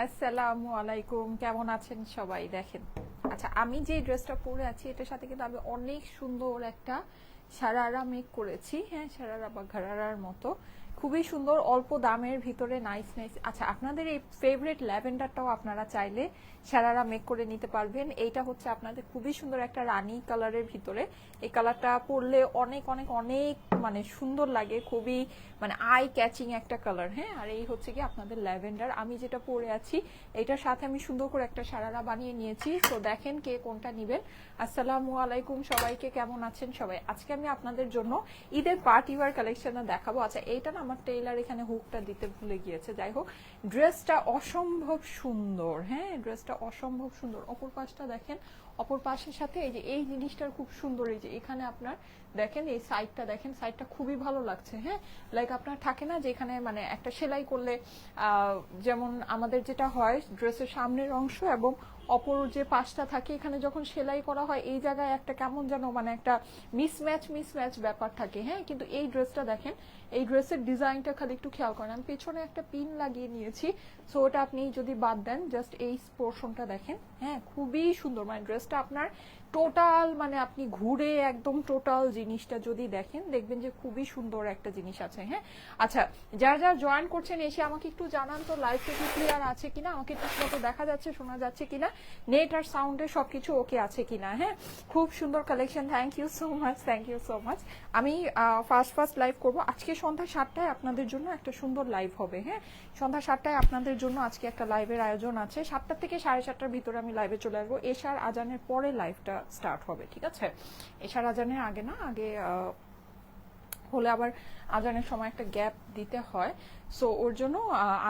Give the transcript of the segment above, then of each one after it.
আসসালামু আলাইকুম, কেমন আছেন সবাই? দেখেন, আচ্ছা আমি যে ড্রেসটা পরে আছি এটার সাথে কিন্তু আমি অনেক সুন্দর একটা সারারা মেক করেছি। হ্যাঁ, সারারা বা ঘারারার মতো খুবই সুন্দর, অল্প দামের ভিতরে নাইস নাইস। আচ্ছা, আপনাদের এই ফেভারিট ল্যাভেন্ডারটাও আপনারা চাইলে সারারা মেক করে নিতে পারবেন। এইটা হচ্ছে আপনাদের খুবই সুন্দর একটা রানী কালারের ভিতরে। এই কালারটা পরলে অনেক অনেক অনেক মানে সুন্দর লাগে, খুবই মানে আই ক্যাচিং একটা কালার। হ্যাঁ, আর এই হচ্ছে কি আপনাদের ল্যাভেন্ডার। আমি যেটা পরে আছি এটার সাথে আমি সুন্দর করে একটা সারারা বানিয়ে নিয়েছি। তো দেখেন কে কোনটা নিবেন। আসসালামু আলাইকুম সবাইকে, কেমন আছেন সবাই? আজকে আমি আপনাদের জন্য ঈদের পার্টি ওয়্যার কালেকশন দেখাবো। আচ্ছা, এইটা না আমার টেইলার এখানে হুকটা দিতে ভুলে গিয়েছে। যাই হোক, ড্রেসটা অসম্ভব সুন্দর। হ্যাঁ, ড্রেসটা অসম্ভব সুন্দর। অপর পাশটা দেখেন, অপর পাশের সাথে এই যে এই জিনিসটার খুব সুন্দর। এই যে এখানে আপনার দেখেন এই সাইডটা, দেখেন সাইডটা খুবই ভালো লাগছে। হ্যাঁ, লাইক আপনার থাকে না যে এখানে মানে একটা সেলাই করলে যেমন আমাদের যেটা হয় ড্রেসের সামনের অংশ এবং অপর যে পাশটা থাকে, এখানে যখন সেলাই করা হয় এই জায়গায় একটা কেমন যেন মানে একটা মিসম্যাচ ব্যাপার থাকে। হ্যাঁ, কিন্তু এই ড্রেসটা দেখেন, এই ড্রেসের ডিজাইনটা খালি একটু খেয়াল করেন। আমি পেছনে একটা পিন লাগিয়ে নিয়েছি, সো ওটা আপনি যদি বাদ দেন জাস্ট এই পোর্শনটা দেখেন। হ্যাঁ, খুবই সুন্দর, মানে ড্রেসটা আপনার টোটাল মানে আপনি ঘুরে একদম টোটাল জিনিসটা যদি দেখেন দেখবেন যে খুবই সুন্দর একটা জিনিস আছে। হ্যাঁ, আচ্ছা যারা যারা জয়েন করছেন এসে আমাকে একটু জানান তো লাইভটা কি ক্লিয়ার আছে কিনা, আমাকে ঠিক মতো দেখা যাচ্ছে, শোনা যাচ্ছে কিনা, নেট আর সাউন্ডে সবকিছু ওকে আছে কিনা। হ্যাঁ, খুব সুন্দর collection, thank you so much, thank you so much. আমি ফার্স্ট লাইভ করব আজকে সন্ধ্যা 7টায় আপনাদের জন্য একটা সুন্দর লাইভ হবে। হ্যাঁ, সন্ধ্যা 7টায় আপনাদের জন্য আজকে একটা লাইভের আয়োজন আছে। 7টা থেকে 7:30টার ভিতরে আমি লাইভে চলে আসবো। এশার আজানের পরে লাইভটা স্টার্ট হবে, ঠিক আছে? এশার আজানের আগে না, আগে হলে আবার আজানের সময় একটা গ্যাপ দিতে হয়, সো ওর জন্য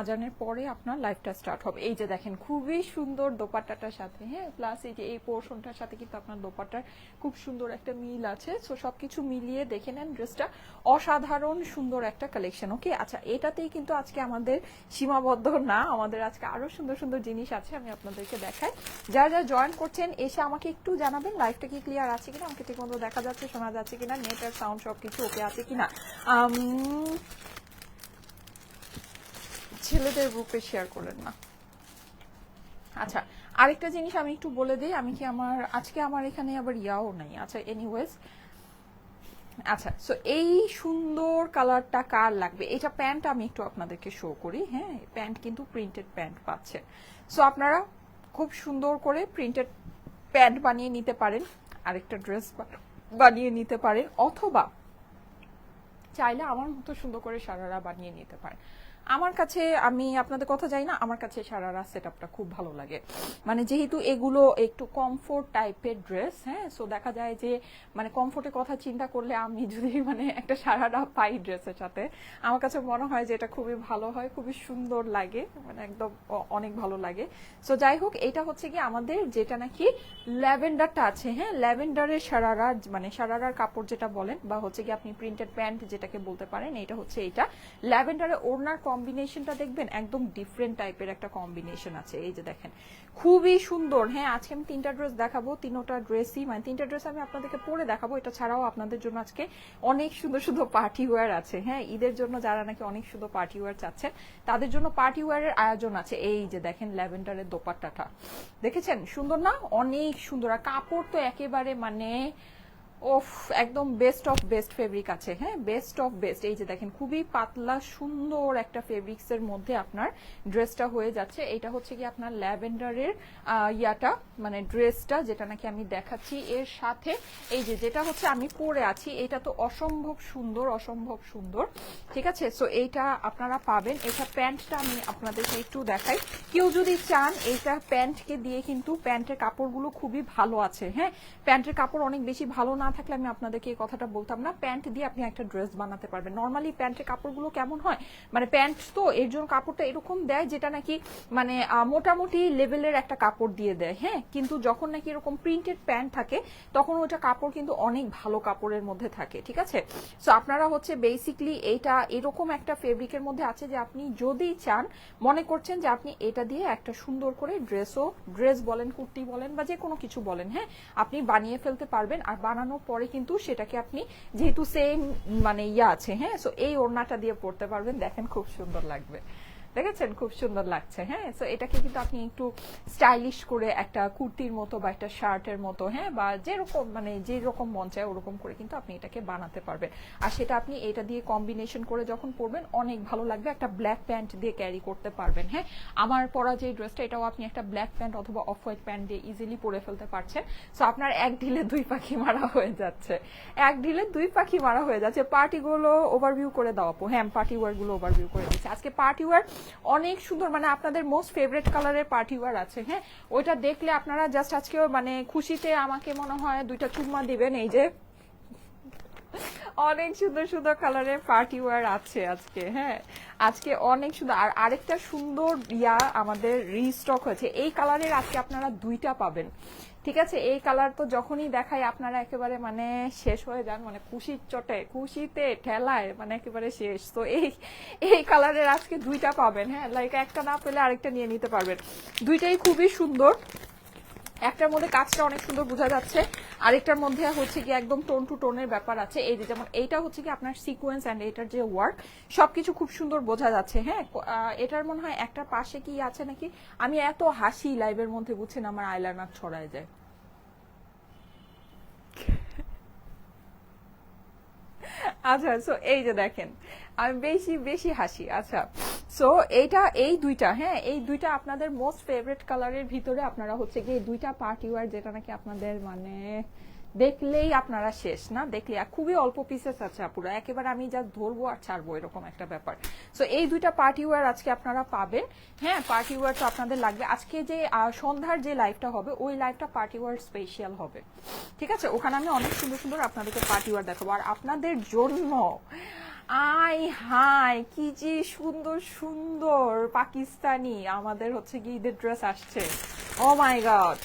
আজানের পরে আপনার লাইফটা স্টার্ট হবে। এই যে দেখেন খুবই সুন্দর দোপাট্টাটার সাথে। হ্যাঁ, প্লাস এই যে এই পোর্শনটার সাথে কিন্তু আপনার দোপাট্টার খুব সুন্দর একটা মিল আছে। সো সবকিছু মিলিয়ে দেখে নেন, ড্রেসটা অসাধারণ সুন্দর একটা কালেকশন। ওকে, আচ্ছা এটাতেই কিন্তু আজকে আমাদের সীমাবদ্ধ না, আমাদের আজকে আরো সুন্দর সুন্দর জিনিস আছে, আমি আপনাদেরকে দেখাই। যারা যারা জয়েন করছেন এসে আমাকে একটু জানাবেন লাইভটা কি ক্লিয়ার আছে কিনা, আমাকে ঠিক মতো দেখা যাচ্ছে, শোনা যাচ্ছে কিনা, নেট আর সাউন্ড সবকিছু ওকে আছে কিনা। ছেলেদের গ্রুপে শেয়ার করেন না। আচ্ছা, আরেকটা জিনিস আমি একটু বলে দিই, আমি কি আমার আজকে আমার এখানে আবার ইয়াও নাই। আচ্ছা এনিওয়েজ, আচ্ছা সো এই সুন্দর কালারটা কার লাগবে, এটা প্যান্ট আমি একটু আপনাদেরকে শো করি। হ্যাঁ, প্যান্ট কিন্তু প্রিন্টেড প্যান্ট পাচ্ছে। সো আপনারা খুব সুন্দর করে প্রিন্টেড প্যান্ট বানিয়ে নিতে পারেন, আরেকটা ড্রেস বানিয়ে নিতে পারেন, অথবা চাইলে আমার মতো সুন্দর করে সারারা বানিয়ে নিতে পারেন। আমার কাছে, আমি আপনাদের কথা জানি না, আমার কাছে সারারা সেটআপটা খুব ভালো লাগে। মানে যেহেতু এগুলো একটু কমফোর্ট টাইপের ড্রেস, হ্যাঁ, সো দেখা যায় যে মানে কমফোর্টের কথা চিন্তা করলে আমি যদি মানে একটা সারারা পাই ড্রেসের সাথে, আমার কাছে মনে হয় যে এটা খুবই ভালো হয়, খুবই সুন্দর লাগে, মানে একদম অনেক ভালো লাগে। সো যাই হোক, এটা হচ্ছে কি আমাদের যেটা নাকি ল্যাভেন্ডারটা আছে। হ্যাঁ, ল্যাভেন্ডারের সারারা, মানে সারারার কাপড় যেটা বলেন, বা হচ্ছে কি আপনি প্রিন্টেড প্যান্ট যেটাকে বলতে পারেন, এটা হচ্ছে এইটা। ল্যাভেন্ডারের ওড়নার কম্বিনেশনটা দেখবেন একদম ডিফারেন্ট টাইপের একটা কম্বিনেশন আছে। এই যে দেখেন খুবই সুন্দর। হ্যাঁ, আজকে আমি 3টা ড্রেস দেখাবো, 3টা ড্রেসই মানে 3টা ড্রেস আমি আপনাদেরকে পরে দেখাবো। এটা ছাড়াও আপনাদের জন্য আজকে অনেক সুন্দর সুন্দর পার্টি ওয়্যার আছে। হ্যাঁ, ঈদের জন্য যারা নাকি অনেক সুন্দর পার্টি ওয়্যার চাচ্ছেন তাদের জন্য পার্টি ওয়্যারের আয়োজন আছে। এই যে দেখেন ল্যাভেন্ডারের দোপাট্টাটা দেখেছেন, সুন্দর না? অনেক সুন্দর। আর কাপড় তো একেবারে মানে ওফ, একদম বেস্ট অফ বেস্ট ফেব্রিক আছে। হ্যাঁ, বেস্ট অফ বেস্ট। এই যে দেখেন খুবই পাতলা সুন্দর একটা ফেব্রিক্স এর মধ্যে আপনার ড্রেসটা হয়ে যাচ্ছে। এটা হচ্ছে কি আপনার ল্যাভেন্ডারের ইয়াটা, মানে ড্রেসটা যেটা নাকি আমি দেখাচ্ছি, এর সাথে এই যে যেটা হচ্ছে আমি পরে আছি, এটা তো অসম্ভব সুন্দর, অসম্ভব সুন্দর। ঠিক আছে, সো এইটা আপনারা পাবেন। এটা প্যান্টটা আমি আপনাদেরকে একটু দেখাই, কেউ যদি চান এইটা প্যান্টকে দিয়ে কিন্তু প্যান্টের কাপড়গুলো খুবই ভালো আছে। হ্যাঁ, প্যান্টের কাপড় অনেক বেশি ভালো না থাকলে আমি আপনাদেরকে এই কথাটা বলতাম না, প্যান্ট দিয়ে আপনি একটা ড্রেস বানাতে পারবেন। নর্মালি প্যান্টের কাপড়গুলো কেমন হয়, মানে প্যান্ট তো এর জন্য কাপড়টা এরকম দেয় যেটা নাকি মানে মোটামুটি লেভেলের একটা কাপড় দিয়ে দেয়। হ্যাঁ, কিন্তু যখন নাকি এরকম প্রিন্টেড প্যান্ট থাকে তখন ওটা কাপড় কিন্তু অনেক ভালো কাপড়ের মধ্যে থাকে। ঠিক আছে, সো আপনারা হচ্ছে বেসিকলি এইটা এরকম একটা ফেব্রিকের মধ্যে আছে যে আপনি যদি চান, মনে করছেন যে আপনি এটা দিয়ে একটা সুন্দর করে ড্রেস বলেন, কুর্তি বলেন, বা যে কোনো কিছু বলেন, হ্যাঁ আপনি বানিয়ে ফেলতে পারবেন। আর বানানোর পরে কিন্তু সেটাকে আপনি যেহেতু সেম মানে ইয়া আছে, হ্যাঁ, সো এই ওড়নাটা দিয়ে পরতে পারবেন। দেখেন খুব সুন্দর লাগবে। দেখেছেন খুব সুন্দর লাগছে। হ্যাঁ, সো এটাকে কিন্তু আপনি একটু স্টাইলিশ করে একটা কুর্তির মতো বা একটা শার্টের মতো, হ্যাঁ, বা যেরকম মানে যেরকম মন চায় ওরকম করে কিন্তু আপনি এটাকে বানাতে পারবেন। আর সেটা আপনি এটা দিয়ে কম্বিনেশন করে যখন পরবেন অনেক ভালো লাগবে। একটা ব্ল্যাক প্যান্ট দিয়ে ক্যারি করতে পারবেন। হ্যাঁ, আমার পরা যে ড্রেসটা এটাও আপনি একটা ব্ল্যাক প্যান্ট অথবা অফ হোয়াইট প্যান্ট দিয়ে ইজিলি পরে ফেলতে পারছেন। সো আপনার এক ঢিলে দুই পাখি মারা হয়ে যাচ্ছে, এক ঢিলে দুই পাখি মারা হয়ে যাচ্ছে। পার্টিগুলো ওভারভিউ করে দাও আপু। হ্যাঁ, পার্টি ওয়ার গুলো ওভারভিউ করে দিচ্ছি আজকে। পার্টি ওয়ার অনেক সুন্দর, মানে আপনাদের মোস্ট ফেভারিট কালারের পার্টি ওয়ার আছে। হ্যাঁ, ওইটা দেখলে আপনারা জাস্ট আজকে মানে খুশিতে আমাকে মনে হয় দুইটা চুম্মা দিবেন। এই যে অনেক সুন্দর সুন্দর কালারের পার্টি ওয়ার আছে আজকে। হ্যাঁ, আজকে অনেক সুন্দর। আর আরেকটা সুন্দর আমাদের রিস্টক হয়েছে এই কালারের, আজকে আপনারা দুইটা পাবেন। ঠিক আছে, এই কালার তো যখনই দেখাই আপনারা একেবারে মানে শেষ হয়ে যান, মানে খুশির চটে খুশিতে ঠেলায় মানে একেবারে শেষ। তো এই কালারের আজকে দুইটা পাবেন। হ্যাঁ, লাইক একটা না পেলে আরেকটা নিয়ে নিতে পারবেন। দুইটাই খুবই সুন্দর। একটার মধ্যে কাজটা অনেক সুন্দর বোঝা যাচ্ছে, আরেকটার মধ্যে হচ্ছে কি একদম টোন টু টোনের ব্যাপার আছে। এই যে যেমন এইটা হচ্ছে কি আপনার সিকোয়েন্স অ্যান্ড এটার যে ওয়ার্ক সবকিছু খুব সুন্দর বোঝা যাচ্ছে। হ্যাঁ, এটার মনে হয় একটা পাশে কি আছে নাকি, আমি এত হাসি লাইভের মধ্যে বুঝছেন আমার আইলাইনার ছড়ায় যায়। আচ্ছা, সো এই যে দেখেন আমি বেশি বেশি হাসি। আচ্ছা, সো এইটা এই দুইটা, হ্যাঁ, এই দুইটা আপনাদের মোস্ট ফেভারিট কালারের ভিতরে আপনারা হচ্ছে কি দুইটা পার্টি ওয়্যার, যেটা নাকি আপনাদের মানে দেখলেই আপনারা শেষ না, দেখলে খুবই অল্প পিসেস আছে আপুরা, একেবারে আমি যা ধরবো আর ছাড়বো এরকম একটা ব্যাপার। সো এই দুইটা পার্টি ওয়্যার আজকে আপনারা পাবেন। হ্যাঁ, পার্টি ওয়্যার তো আপনাদের লাগবে। আজকে যে সন্ধ্যার যে লাইভটা হবে ওই লাইভটা পার্টি ওয়্যার স্পেশাল হবে। ঠিক আছে, ওখানে আমি অনেক সুন্দর সুন্দর আপনাদেরকে পার্টি ওয়্যার দেখাবো। আর আপনাদের জন্য আই হাই কি যে সুন্দর সুন্দর পাকিস্তানি আমাদের হচ্ছে কি ঈদের ড্রেস আসছে। ও মাই গড,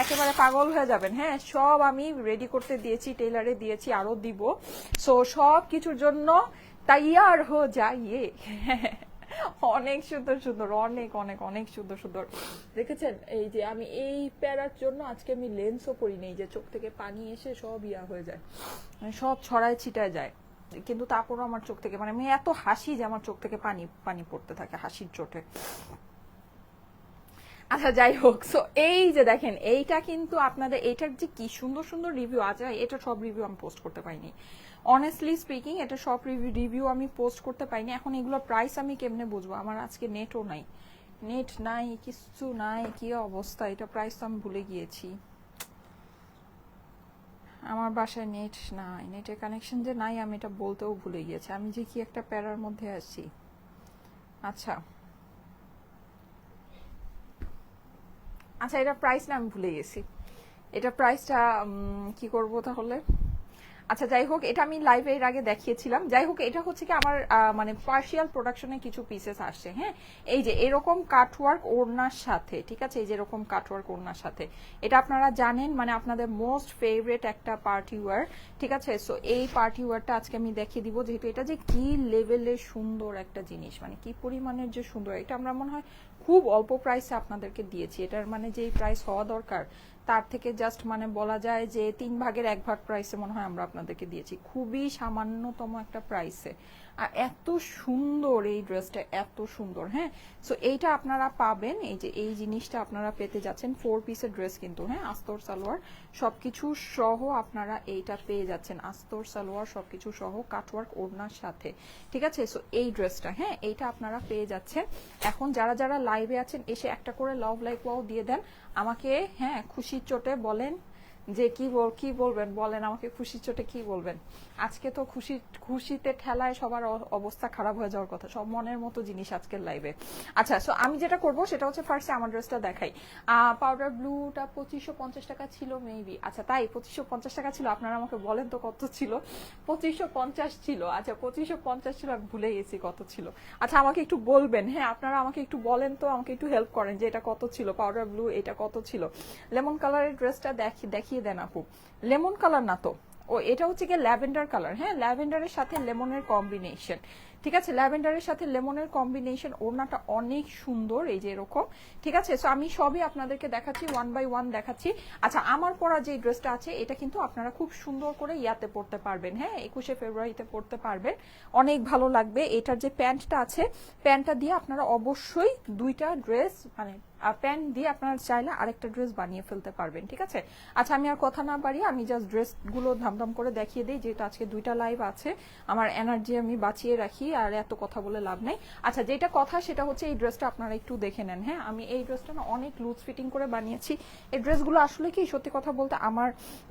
একেবারে পাগল হয়ে যাবেন। হ্যাঁ, সব আমি রেডি করতে দিয়েছি, টেইলারে দিয়েছি, আরো দিব। সো সব কিছুর জন্য তৈয়ার হো যাইয়ে। অনেক সুন্দর সুন্দর, অনেক অনেক অনেক সুন্দর সুন্দর। দেখেছেন এই যে আমি এই প্যারার জন্য আজকে আমি লেন্সও পরি নেই, যে চোখ থেকে পানি এসে সব হয়ে যায়, মানে সব ছড়ায় ছিটায় যায়। কিন্তু তারপরও আমার চোখ থেকে মানে আমি এত হাসি যে আমার চোখ থেকে পানি পানি পড়তে থাকে হাসির চোটে। আচ্ছা, যাই হোক, সো এই যে দেখেন এইটা কিন্তু আপনাদের এইটার যে কি সুন্দর সুন্দর রিভিউ আছে, এটা সব রিভিউ আমি পোস্ট করতে পাইনি। অনেস্টলি স্পিকিং এটা সব রিভিউ আমি পোস্ট করতে পাইনি। এখন এগুলোর প্রাইস আমি কেমনে বুঝবো, আমার আজকে নেটও নাই, নেট নাই, কিছু নাই, কি অবস্থা। এটা প্রাইস তো আমি ভুলে গিয়েছি, আমার বাসায় নেট নাই, নেটের কানেকশন যে নাই আমি এটা বলতেও ভুলে গিয়েছি, আমি যে কি একটা প্যারার মধ্যে আছি। আচ্ছা আচ্ছা, এটা প্রাইস না আমি ভুলে গেছি, এটা প্রাইসটা কি করব তাহলে। আচ্ছা, যাই হোক, এটা আমি লাইভে এর আগে দেখিয়েছিলাম। যাই হোক, এটা হচ্ছে কি আমার মানে পার্শিয়াল প্রোডাকশনে কিছু পিসেস আসছে। হ্যাঁ, এই যে এরকম কাটওয়ার্ক ওড়নার সাথে, ঠিক আছে, এই যে এরকম কাটওয়ার্ক ওড়নার সাথে, এটা আপনারা জানেন মানে আপনাদের মোস্ট ফেভারিট একটা পার্টি ওয়্যার। ঠিক আছে, সো এই পার্টি ওয়্যারটা আজকে আমি দেখিয়ে দিব, যেহেতু এটা যে কি লেভেলের সুন্দর একটা জিনিস, মানে কি পরিমাণের যে সুন্দর, এটা আমরা মনে হয় খুব অল্প প্রাইসে আপনাদেরকে দিয়েছি। এটার মানে যেই প্রাইস হওয়া দরকার তার থেকে জাস্ট মানে বলা যায় যে 3/1 প্রাইসে মনে হয় আমরা আপনাদেরকে দিয়েছি, খুবই সামান্যতম একটা প্রাইসে। আর এত সুন্দর এই ড্রেসটা, এত সুন্দর। হ্যাঁ, সো এইটা আপনারা পাবেন, এই যে এই জিনিসটা আপনারা পেতে যাচ্ছেন 4 পিসের ড্রেস কিন্তু। হ্যাঁ, আস্তর সালোয়ার সবকিছু সহ আপনারা এইটা পেয়ে যাচ্ছেন, আস্তর সালোয়ার সবকিছু সহ কাটওয়ার্ক ওড়নার সাথে। ঠিক আছে, সো এই ড্রেসটা, হ্যাঁ, এইটা আপনারা পেয়ে যাচ্ছেন। এখন যারা যারা লাইভে আছেন এসে একটা করে লাভ লাইক ওয়াও দিয়ে দেন আমাকে। হ্যাঁ, খুশির চোটে বলেন যে কি বলবেন, বলেন আমাকে খুশির চোটে কি বলবেন। আজকে তো খুশিতে ঠেলায় সবার অবস্থা খারাপ হয়ে যাওয়ার কথা, সব মনের মতো জিনিস আজকের লাইভে। আচ্ছা, সো আমি যেটা করব সেটা হচ্ছে ফার্স্টে আমার ড্রেসটা দেখাই। পাউডার ব্লুটা 2550 টাকা ছিল মেবি। আচ্ছা, তাই 2550 টাকা ছিল, আপনারা আমাকে বলেন তো কত ছিল। 2550 ছিল। আচ্ছা, 2550 ছিল, আমি ভুলে গেছি কত ছিল। আচ্ছা, আমাকে একটু বলবেন, হ্যাঁ, আপনারা আমাকে একটু বলেন তো, আমাকে একটু হেল্প করেন যে এটা কত ছিল, পাউডার ব্লু এটা কত ছিল। লেমন কালারের ড্রেসটা দেখিয়ে দেন আপু। লেমন কালার না তো, ও এটা হচ্ছে গিয়ে ল্যাভেন্ডার কালার, হ্যাঁ ল্যাভেন্ডারের সাথে লেমনের কম্বিনেশন, ঠিক আছে ল্যাভেন্ডারের সাথে লেমনের কম্বিনেশন, ওড়নাটা অনেক সুন্দর এই যে এরকম, ঠিক আছে। সো আমি সবই আপনাদেরকে দেখাচ্ছি, ওয়ান বাই ওয়ান দেখাচ্ছি। আচ্ছা আমার পরা যে ড্রেসটা আছে এটা কিন্তু আপনারা খুব সুন্দর করে ইয়াতে পরতে পারবেন, হ্যাঁ 21শে ফেব্রুয়ারিতে পরতে পারবেন, অনেক ভালো লাগবে। এটার যে প্যান্টটা আছে, প্যান্টটা দিয়ে আপনারা অবশ্যই দুইটা ড্রেস মানে প্যান্ট দিয়ে আপনারা চাইলে আরেকটা ড্রেস বানিয়ে ফেলতে পারবেন, ঠিক আছে। আচ্ছা আমি আর কথা না বাড়িয়ে আমি জাস্ট ড্রেসগুলো ধামধাম করে দেখিয়ে দিই, যেহেতু আজকে দুইটা লাইভ আছে, আমার এনার্জি আমি বাঁচিয়ে রাখি, আর এত কথা বলে লাভ নাই। আচ্ছা যেটা কথা সেটা হচ্ছে এই ড্রেসটা আপনারা একটু দেখে নেন, হ্যাঁ আমি এই ড্রেসটা না অনেক লুজ ফিটিং করে বানিয়েছি। এই ড্রেসগুলো আসলে কি সত্যি কথা বলতে আমার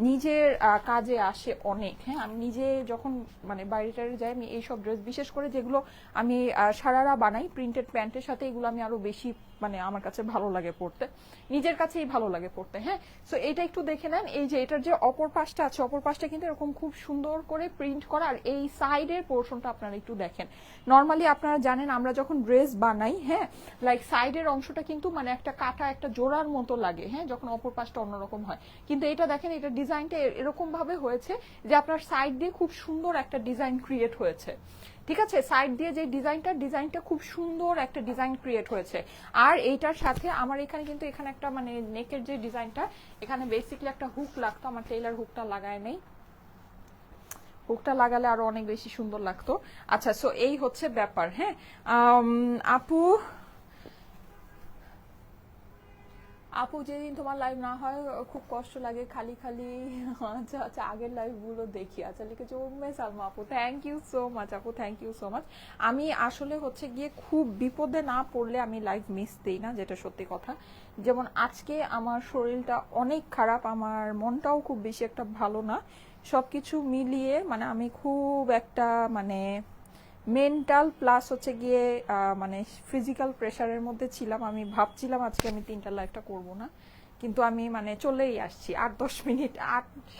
নিজের কাজে আসে অনেক, হ্যাঁ আমি নিজে যখন মানে বাইরে টাইরে যাই আমি এইসব ড্রেস বিশেষ করে যেগুলো আমি সারারা বানাই প্রিন্টেড প্যান্টের সাথে, এগুলো আমি আরো বেশি মানে আমার কাছে ভালো লাগে পড়তে, নিজের কাছেই ভালো লাগে পড়তে, হ্যাঁ। সো এটা একটু দেখে নেন, এই যে এটার যে অপর পাশটা আছে, অপর পাশটা কিন্তু এরকম খুব সুন্দর করে প্রিন্ট করা, আর এই সাইডের পোর্শনটা আপনারা একটু দেখেন। নর্মালি আপনারা জানেন আমরা যখন ড্রেস বানাই, হ্যাঁ লাইক সাইডের অংশটা কিন্তু মানে একটা কাটা একটা জোড়ার মতো লাগে, হ্যাঁ যখন অপর পাশটা অন্যরকম হয়, কিন্তু এটা দেখেন এটা ডিজাইনটা এরকম ভাবে হয়েছে যে আপনার সাইড দিয়ে খুব সুন্দর একটা ডিজাইন ক্রিয়েট হয়েছে, ঠিক আছে। সাইড দিয়ে যে ডিজাইনটা খুব সুন্দর একটা ডিজাইন ক্রিয়েট হয়েছে। আর এইটার সাথে আমার এখানে কিন্তু এখানে একটা মানে নেকের যে ডিজাইনটা, এখানে বেসিক্যালি একটা হুক লাগতো, আমার টেইলার হুকটা লাগায় নেই, হুকটা লাগালে আরো অনেক বেশি সুন্দর লাগতো। আচ্ছা সো এই হচ্ছে ব্যাপার, হ্যাঁ আপু আপু যেদিন তোমার লাইভ না হয় খুব কষ্ট লাগে, খালি খালি। আচ্ছা আচ্ছা আগের লাইভ গুলো দেখি, আচ্ছা লিখেছে উম্মে সালমা আপু, থ্যাংক ইউ সো মাচ আপু, থ্যাংক ইউ সো মাচ। আমি আসলে হচ্ছে গিয়ে খুব বিপদে না পড়লে আমি লাইভ মিস দিই না, যেটা সত্যি কথা। যেমন আজকে আমার শরীরটা অনেক খারাপ, আমার মনটাও খুব বেশি একটা ভালো না, সবকিছু মিলিয়ে মানে আমি খুব একটা মানে মেন্টাল প্লাস হচ্ছে গিয়ে মানে ফিজিক্যাল প্রেশারের মধ্যে ছিলাম। আমি ভাবছিলাম আজকে আমি 3টা লাইভটা করব না, কিন্তু আমি মানে চলেই আসছি, 8-10 মিনিট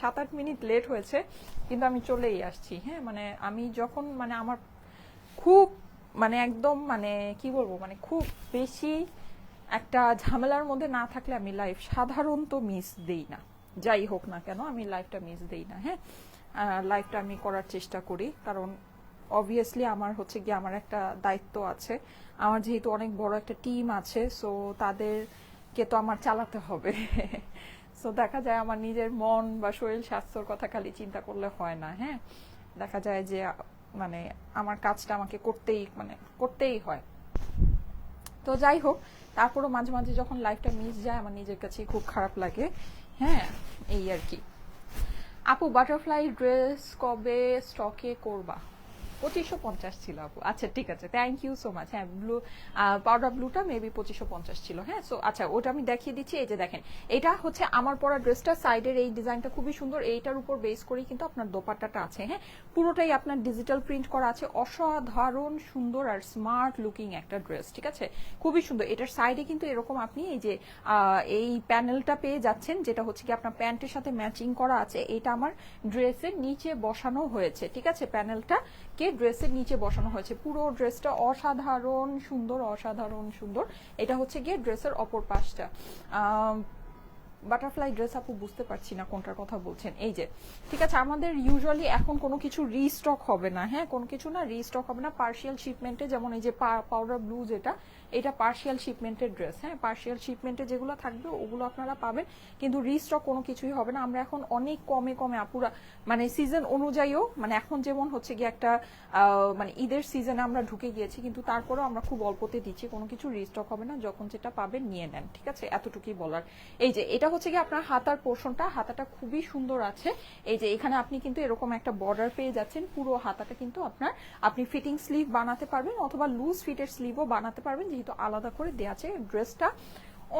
7-8 মিনিট লেট হয়েছে, কিন্তু আমি চলেই আসছি, হ্যাঁ মানে আমি যখন মানে আমার খুব মানে একদম মানে কি বলবো মানে খুব বেশি একটা ঝামেলার মধ্যে না থাকলে আমি লাইভ সাধারণত মিস দেই না, যাই হোক না কেন আমি লাইভটা মিস দেই না, হ্যাঁ লাইভটা আমি করার চেষ্টা করি, কারণ অবভিয়াসলি আমার হচ্ছে গিয়ে আমার একটা দায়িত্ব আছে, আমার যেহেতু অনেক বড় একটা টিম আছে, সো তাদেরকে তো আমার চালাতে হবে। সো দেখা যায় আমার নিজের মন বা শরীর স্বাস্থ্যর কথা খালি চিন্তা করলে হয় না, হ্যাঁ দেখা যায় যে মানে আমার কাজটা আমাকে করতেই হয়। তো যাই হোক তারপরও মাঝে মাঝে যখন লাইফটা মিস যায় আমার নিজের কাছে খুব খারাপ লাগে, হ্যাঁ এই আর কি। আপু বাটারফ্লাই ড্রেস কবে স্টকে করবা? 2550 ছিল আপু, আচ্ছা ঠিক আছে থ্যাংক ইউ সো মাচ। হ্যাঁ ব্লু পাউডার ব্লুটা মেবি 2550 ছিল, হ্যাঁ সো আচ্ছা ওটা আমি দেখিয়ে দিচ্ছি। এই যে দেখেন এটা হচ্ছে আমার পরা ড্রেসটা, সাইডের এই ডিজাইনটা খুবই সুন্দর, এইটার উপর বেস করেই কিন্তু আপনার দোপাট্টাটা আছে, হ্যাঁ পুরোটাই আপনার ডিজিটাল প্রিন্ট করা আছে, অসাধারণ সুন্দর আর স্মার্ট লুকিং একটা ড্রেস, ঠিক আছে খুবই সুন্দর। এটার সাইডে কিন্তু এরকম আপনি এই যে এই প্যানেলটা পেয়ে যাচ্ছেন, যেটা হচ্ছে কি আপনার প্যান্টের সাথে ম্যাচিং করা আছে, এটা আমার ড্রেসের নিচে বসানো হয়েছে, ঠিক আছে প্যানেলটা কে ড্রেসের নিচে বসানো হয়েছে, পুরো ড্রেসটা অসাধারণ সুন্দর, অসাধারণ সুন্দর। এটা হচ্ছে গিয়ে ড্রেসের অপর পাশটা। বাটারফ্লাই ড্রেস আপু বুঝতে পারছি না কোনটার কথা বলছেন। এই যে ঠিক আছে আমাদের ইউজুয়ালি এখন কোনো কিছু রিস্টক হবে না, হ্যাঁ কোনো কিছু না রিস্টক হবে না, পার্শিয়াল শিপমেন্টে, যেমন এই যে পাউডার ব্লু যেটা, এটা পার্শিয়াল শিপমেন্টের ড্রেস, হ্যাঁ পার্শিয়াল শিপমেন্টে যেগুলো থাকবে ওগুলো আপনারা পাবেন, কিন্তু রিস্টক কোনো কিছুই হবে না। আমরা এখন অনেক কমে কমে আপুরা মানে সিজন অনুযায়ীও মানে এখন যেমন হচ্ছে গিয়ে একটা মানে ঈদের সিজনে আমরা ঢুকে গিয়েছি, কিন্তু তারপরেও আমরা খুব অল্পতে দিচ্ছি, কোনো কিছু রিস্টক হবে না, যখন যেটা পাবেন নিয়ে নেন, ঠিক আছে এতটুকুই বলার। এই যে এটা হচ্ছে কি আপনার হাতার পোর্শনটা, হাতাটা খুবই সুন্দর আছে, এই যে এখানে আপনি কিন্তু এরকম একটা বর্ডার পেয়ে যাচ্ছেন, পুরো হাতাটা কিন্তু আপনি ফিটিং স্লিভ বানাতে পারবেন অথবা লুজ ফিটের স্লিভও বানাতে পারবেন, যেহেতু আলাদা করে দেওয়া আছে। ড্রেসটা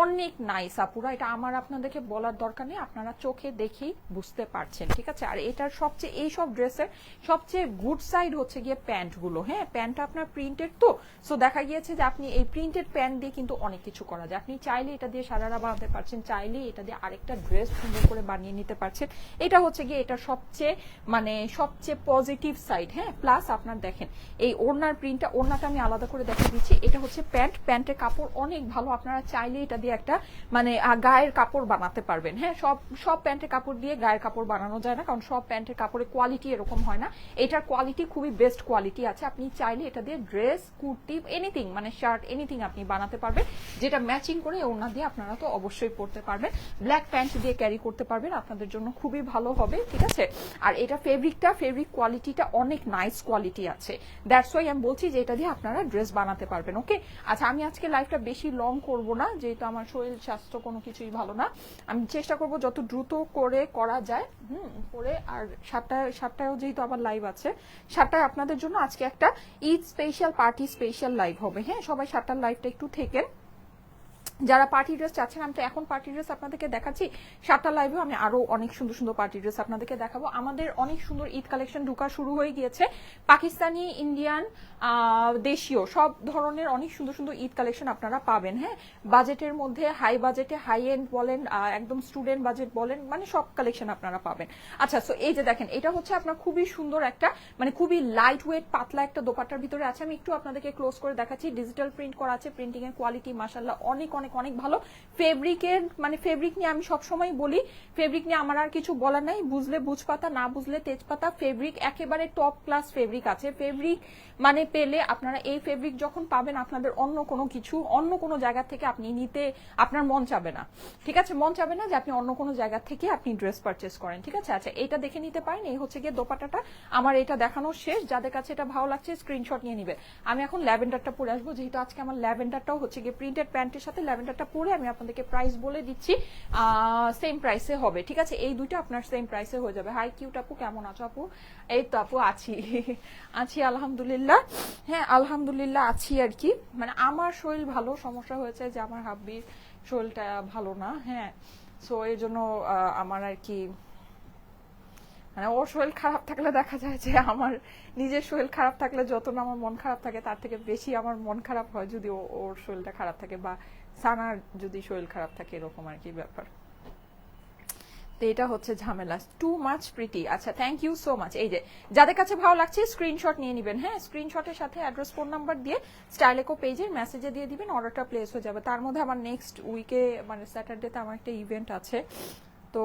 অনেক নাইস আপুরা, এটা আমার আপনাদেরকে বলার দরকার নেই, আপনারা চোখে দেখেই বুঝতে পারছেন, ঠিক আছে। আর এটার সবচেয়ে এইসব ড্রেসের সবচেয়ে গুড সাইড হচ্ছে গিয়ে প্যান্টগুলো, হ্যাঁ প্যান্টটা আপনার প্রিন্টেড তো, সো দেখা গিয়েছে যে আপনি এই প্রিন্টেড প্যান্ট দিয়ে কিন্তু অনেক কিছু করা যায়, আপনি চাইলে এটা দিয়ে সারারা বানাতে পারছেন, চাইলে এটা দিয়ে আরেকটা ড্রেস সুন্দর করে বানিয়ে নিতে পারছেন, এটা হচ্ছে গিয়ে এটা সবচেয়ে পজিটিভ সাইড, হ্যাঁ প্লাস আপনার দেখেন এই ওড়নার প্রিন্টটা, ওড়নাটা আমি আলাদা করে দেখিয়ে দিচ্ছি, এটা হচ্ছে প্যান্টের কাপড় অনেক ভালো, আপনারা চাইলে এটা এটা দিয়ে একটা মানে গায়ের কাপড় বানাতে পারবেন। হ্যাঁ, সব সব প্যান্টের কাপড় দিয়ে গায়ের কাপড় বানানো যায় না, কারণ সব প্যান্টের কাপড়ের কোয়ালিটি এরকম হয় না। এটার কোয়ালিটি খুবই বেস্ট কোয়ালিটি আছে। আপনি চাইলে এটা দিয়ে ড্রেস, কুর্তি, এনিথিং মানে শার্ট, এনিথিং আপনি বানাতে পারবেন, যেটা ম্যাচিং করে ওড়না দিয়ে আপনারা তো অবশ্যই পরতে পারবেন। ব্ল্যাক প্যান্ট দিয়ে ক্যারি করতে পারবেন, আপনাদের জন্য খুবই ভালো হবে। ঠিক আছে, আর এটা ফেব্রিক কোয়ালিটিটা অনেক নাইস কোয়ালিটি আছে, দ্যাটস ওয়াই আমি বলছি যে এটা দিয়ে আপনারা ড্রেস বানাতে পারবেন। ওকে, আচ্ছা আমি আজকে লাইফটা বেশি লং করব না, যেহেতু আমার শরীর স্বাস্থ্য কোনো কিছুই ভালো না। আমি চেষ্টা করব যত দ্রুত করে করা যায় করে। আর 7টায়ও যেহেতু আবার লাইভ আছে, 7টায় আপনাদের জন্য আজকে একটা Eid special, party special live হবে। হ্যাঁ, সবাই 7টার লাইভটা একটু থেকেন। যারা পার্টি ড্রেস চাচ্ছেন, আমি তো এখন পার্টি ড্রেস আপনাদেরকে দেখাচ্ছি, 7টা লাইভেও আমি আরো অনেক সুন্দর সুন্দর পার্টি ড্রেস আপনাদেরকে দেখাবো। আমাদের অনেক সুন্দর ঈদ কালেকশন ঢোকা শুরু হয়ে গিয়েছে, পাকিস্তানি, ইন্ডিয়ান, দেশীয় সব ধরনের অনেক সুন্দর সুন্দর ঈদ কালেকশন আপনারা পাবেন। হ্যাঁ, বাজেটের মধ্যে, হাই বাজেটে, হাই এন্ড বলেন, একদম স্টুডেন্ট বাজেট বলেন, মানে সব কালেকশন আপনারা পাবেন। আচ্ছা, সো এই যে দেখেন, এটা হচ্ছে আপনার খুবই সুন্দর একটা মানে খুবই লাইট ওয়েট পাতলা একটা দোপাট্টার ভিতরে আছে। আমি একটু আপনাদেরকে ক্লোজ করে দেখাচ্ছি। ডিজিটাল প্রিন্ট করা আছে, প্রিন্টিং এর কোয়ালিটি মাশাআল্লাহ অনেক অনেক অনেক ভালো। ফেব্রিকের মানে ফেব্রিক নিয়ে আমি সবসময় বলি, ফেব্রিক নিয়ে আমার আর কিছু বলার নাই, বুঝলে বুঝপাতা, না বুঝলে তেজপাতা। ফেব্রিক একেবারে টপ ক্লাস ফেব্রিক আছে। ফেব্রিক মানে পেলে আপনারা এই ফেব্রিক যখন পাবেন, আপনাদের অন্য কোনো কিছু অন্য কোনো জায়গা থেকে আপনি নিতে আপনার মন চাবে না। ঠিক আছে, মন চাবে না যে আপনি অন্য কোনো জায়গা থেকে আপনি ড্রেস পারচেস করেন। ঠিক আছে, আচ্ছা এটা দেখে নিতে পারেন। এই হচ্ছে গিয়ে দোপাট্টাটা, আমার এটা দেখানো শেষ। যাদের কাছে এটা ভালো লাগছে স্ক্রিনশট নিয়ে নিবে। আমি এখন ল্যাভেন্ডারটা পরে আসবো, যেহেতু আজকে আমার ল্যাভেন্ডারটাও হচ্ছে গিয়ে প্রিন্টেড প্যান্টের সাথে ল্যাভেন্ডারটা পরে আমি আপনাদেরকে প্রাইস বলে দিচ্ছি, সেম প্রাইসে হবে। ঠিক আছে, এই দুইটা আপনার সেম প্রাইসে হয়ে যাবে। হাই কিউট আপু, কেমন আছো আপু? এই তো আপু আছি আছি আলহামদুলিল্লাহ। হ্যাঁ আলহামদুলিল্লাহ আছি আর কি, মানে আমার শরীর ভালো, সমস্যা হয়েছে যে আমার হাব্বির শরীরটা ভালো না। হ্যাঁ, সো এই জন্য আমার আর কি মানে ওর শরীর খারাপ থাকলে দেখা যায় যে আমার নিজের শরীর খারাপ থাকলে যত না আমার মন খারাপ থাকে, তার থেকে বেশি আমার মন খারাপ হয় যদি ওর শরীরটা খারাপ থাকে, বা সানার যদি শরীর খারাপ থাকে, এরকম আর কি ব্যাপার। তো এটা হচ্ছে ঝামেলা। Too much pretty. আচ্ছা, থ্যাংক ইউ সো মাচ। এই যে যাদের কাছে ভালো লাগছে স্ক্রিনশট নিয়ে নেবেন। হ্যাঁ, স্ক্রিনশটের সাথে অ্যাড্রেস, ফোন নাম্বার দিয়ে স্টাইলেকো পেজের মেসেজে দিয়ে দিবেন, অর্ডারটা প্লেস হয়ে যাবে। তার মধ্যে আমার নেক্সট উইকে মানে স্যাটারডেতে আমার একটা ইভেন্ট আছে, তো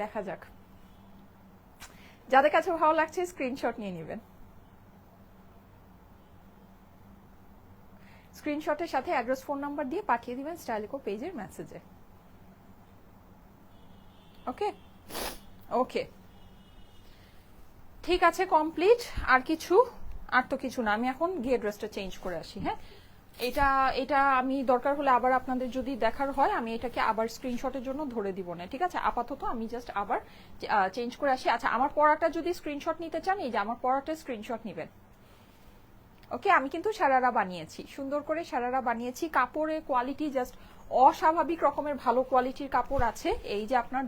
দেখা যাক। যাদের কাছে ভালো লাগছে স্ক্রিনশট নিয়ে নেবেন। স্ক্রিনশটের সাথে অ্যাড্রেস, ফোন নাম্বার দিয়ে পাঠিয়ে দিবেন স্টাইলেকো পেজের মেসেজে। ওকে ওকে, ঠিক আছে, কমপ্লিট। আর কিছু? আর তো কিছু না। আমি এখন গিয়ে ড্রেসটা চেঞ্জ করে আসি। হ্যাঁ, এটা এটা আমি দরকার হলে আবার আপনাদের যদি দেখার হয়, আমি এটাকে আবার স্ক্রিনশটের জন্য ধরে দিব না। ঠিক আছে, আপাতত আমি জাস্ট আবার চেঞ্জ করে আসি। আচ্ছা, আমার পড়াটা যদি স্ক্রিনশট নিতে চান, এই যে আমার পড়াটা স্ক্রিনশট নেবেন। ওকে, আমি কিন্তু সারারা বানিয়েছি, সুন্দর করে সারারা বানিয়েছি। কাপড়ের কোয়ালিটি জাস্ট অস্বাভাবিক রকমের ভালো কোয়ালিটির কাপড় আছে। এই যে আপনার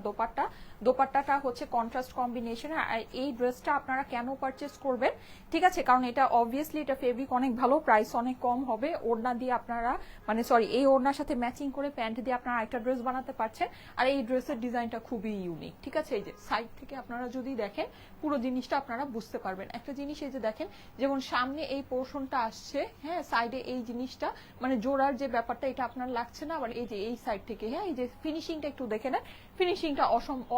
দোপাট্টাটা হচ্ছে কন্ট্রাস্ট কম্বিনেশনে। আর এই ড্রেসটা আপনারা কেন পারচেস করবেন, ঠিক আছে, কারণ এটা অবভিয়াসলি এটা ফেব্রিক অনেক ভালো, প্রাইস অনেক কম হবে। ওড়না দিয়ে আপনারা মানে সরি, এই ওড়নার সাথে ম্যাচিং করে প্যান্ট দিয়ে আপনারা একটা ড্রেস বানাতে পারছেন। আর এই ড্রেসের ডিজাইনটা খুবই ইউনিক। ঠিক আছে, এই যে সাইড থেকে আপনারা যদি দেখেন পুরো জিনিসটা আপনারা বুঝতে পারবেন। একটা জিনিস এই যে দেখেন, যেমন সামনে এই পোর্শনটা আসছে, হ্যাঁ, সাইডে এই জিনিসটা মানে জোড়ার যে ব্যাপারটা, এটা আপনার লাগছে না। আবার এই যে এই সাইড থেকে, হ্যাঁ, এই যে ফিনিশিংটা একটু দেখে নেন, ফিনিশিংটা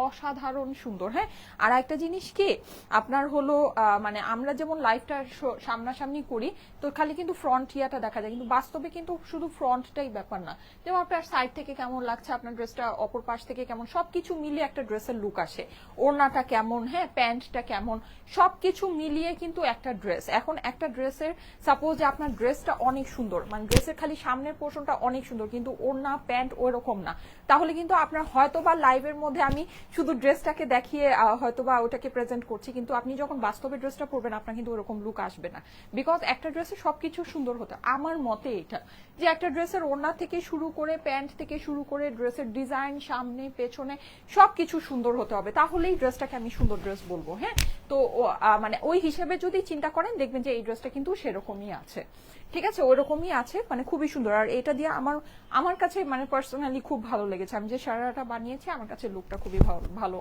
অসাধারণ সুন্দর। হ্যাঁ, আর একটা জিনিস কি আপনার হলো মানে আমরা যেমন লাইফটা সামনাসামনি করি, তো খালি কিন্তু ফ্রন্ট ইয়াটা দেখা যায়, কিন্তু বাস্তবে কিন্তু শুধু ফ্রন্টটাই ব্যাপার না। যেমন আপনার সাইড থেকে কেমন লাগছে, আপনার ড্রেসটা অপর পাশ থেকে কেমন, সবকিছু মিলিয়ে একটা ড্রেসের লুক আসে। ওড়নাটা কেমন, হ্যাঁ, প্যান্টটা কেমন, সবকিছু মিলিয়ে কিন্তু একটা ড্রেস। এখন একটা ড্রেসের সাপোজ যে আপনার ড্রেসটা অনেক সুন্দর, মানে ড্রেসের খালি সামনের পোর্শনটা অনেক সুন্দর, কিন্তু ওড়না প্যান্ট ওইরকম না, তাহলে কিন্তু আপনার হয়তোবা লাইভের মধ্যে আমি শুধু ড্রেসটাকে দেখিয়ে হয়তোবা ওটাকে প্রেজেন্ট করছি, কিন্তু আপনি যখন বাস্তবে ড্রেসটা পরবেন আপনার কিন্তু ওরকম লুক আসবে না। বিকজ একটা ড্রেসে সবকিছু সুন্দর হতে, আমার মতে এটা যে একটা ড্রেসের ওড়না থেকে শুরু করে প্যান্ট থেকে শুরু করে ড্রেসের ডিজাইন সামনে পেছনে সবকিছু সুন্দর হতে হবে, তাহলেই ড্রেসটাকে আমি সুন্দর ড্রেস বলবো। হ্যাঁ, তো মানে ওই হিসেবে যদি চিন্তা করেন দেখবেন যে এই ড্রেসটা কিন্তু সেরকমই আছে। ঠিক আছে, ওইরকমই আছে, মানে খুবই সুন্দর। আর এটা দিয়ে আমার কাছে মানে পার্সোনালি খুব ভালো লেগেছে। আমি যে সারাটা বানিয়েছি আমার কাছে লুকটা খুবই ভালো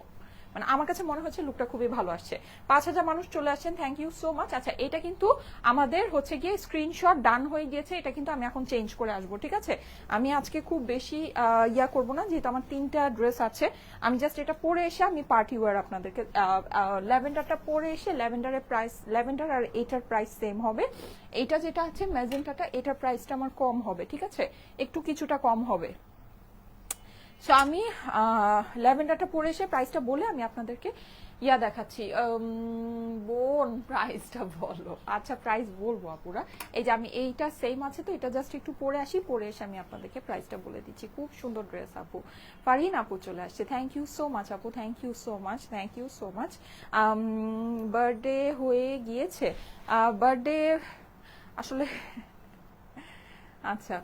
মানে আমার কাছে মনে হচ্ছে লুকটা খুবই ভালো আসছে। 5,000 মানুষ চলে আসছেন, থ্যাংক ইউ সো মাচ। আচ্ছা এটা কিন্তু আমাদের হচ্ছে গিয়ে স্ক্রিনশট ডান হয়ে গিয়েছে, এটা কিন্তু আমি এখন চেঞ্জ করে আসবো, ঠিক আছে? আমি আজকে খুব বেশি ইয়া করবো না, যেহেতু আমার 3টা ড্রেস আছে। আমি জাস্ট এটা পরে এসে আমি পার্টি ওয়্যার আপনাদেরকে ল্যাভেন্ডারটা পরে এসে, ল্যাভেন্ডারের প্রাইস, ল্যাভেন্ডার আর এটার প্রাইস সেম হবে। এইটা যেটা আছে ম্যাজেন্টাটা, এটার প্রাইসটা আমার কম হবে, ঠিক আছে? একটু কিছুটা কম হবে। সো আমি ল্যাভেন্ডারটা পরে এসে প্রাইসটা বলে আমি আপনাদেরকে ইয়া দেখাচ্ছি। বোন প্রাইসটা বলো। আচ্ছা প্রাইস বলবো আপুরা। এই যে আমি এইটা সেম আছে তো, এটা জাস্ট একটু পরে আসি, পরে এসে আমি আপনাদেরকে প্রাইসটা বলে দিচ্ছি। খুব সুন্দর ড্রেস আপু। ফারিন আপু চলে আসছে, থ্যাংক ইউ সো মাচ আপু, thank you so much, thank you so much. Birthday হয়ে গিয়েছে, বার্থডে আসলে আচ্ছা।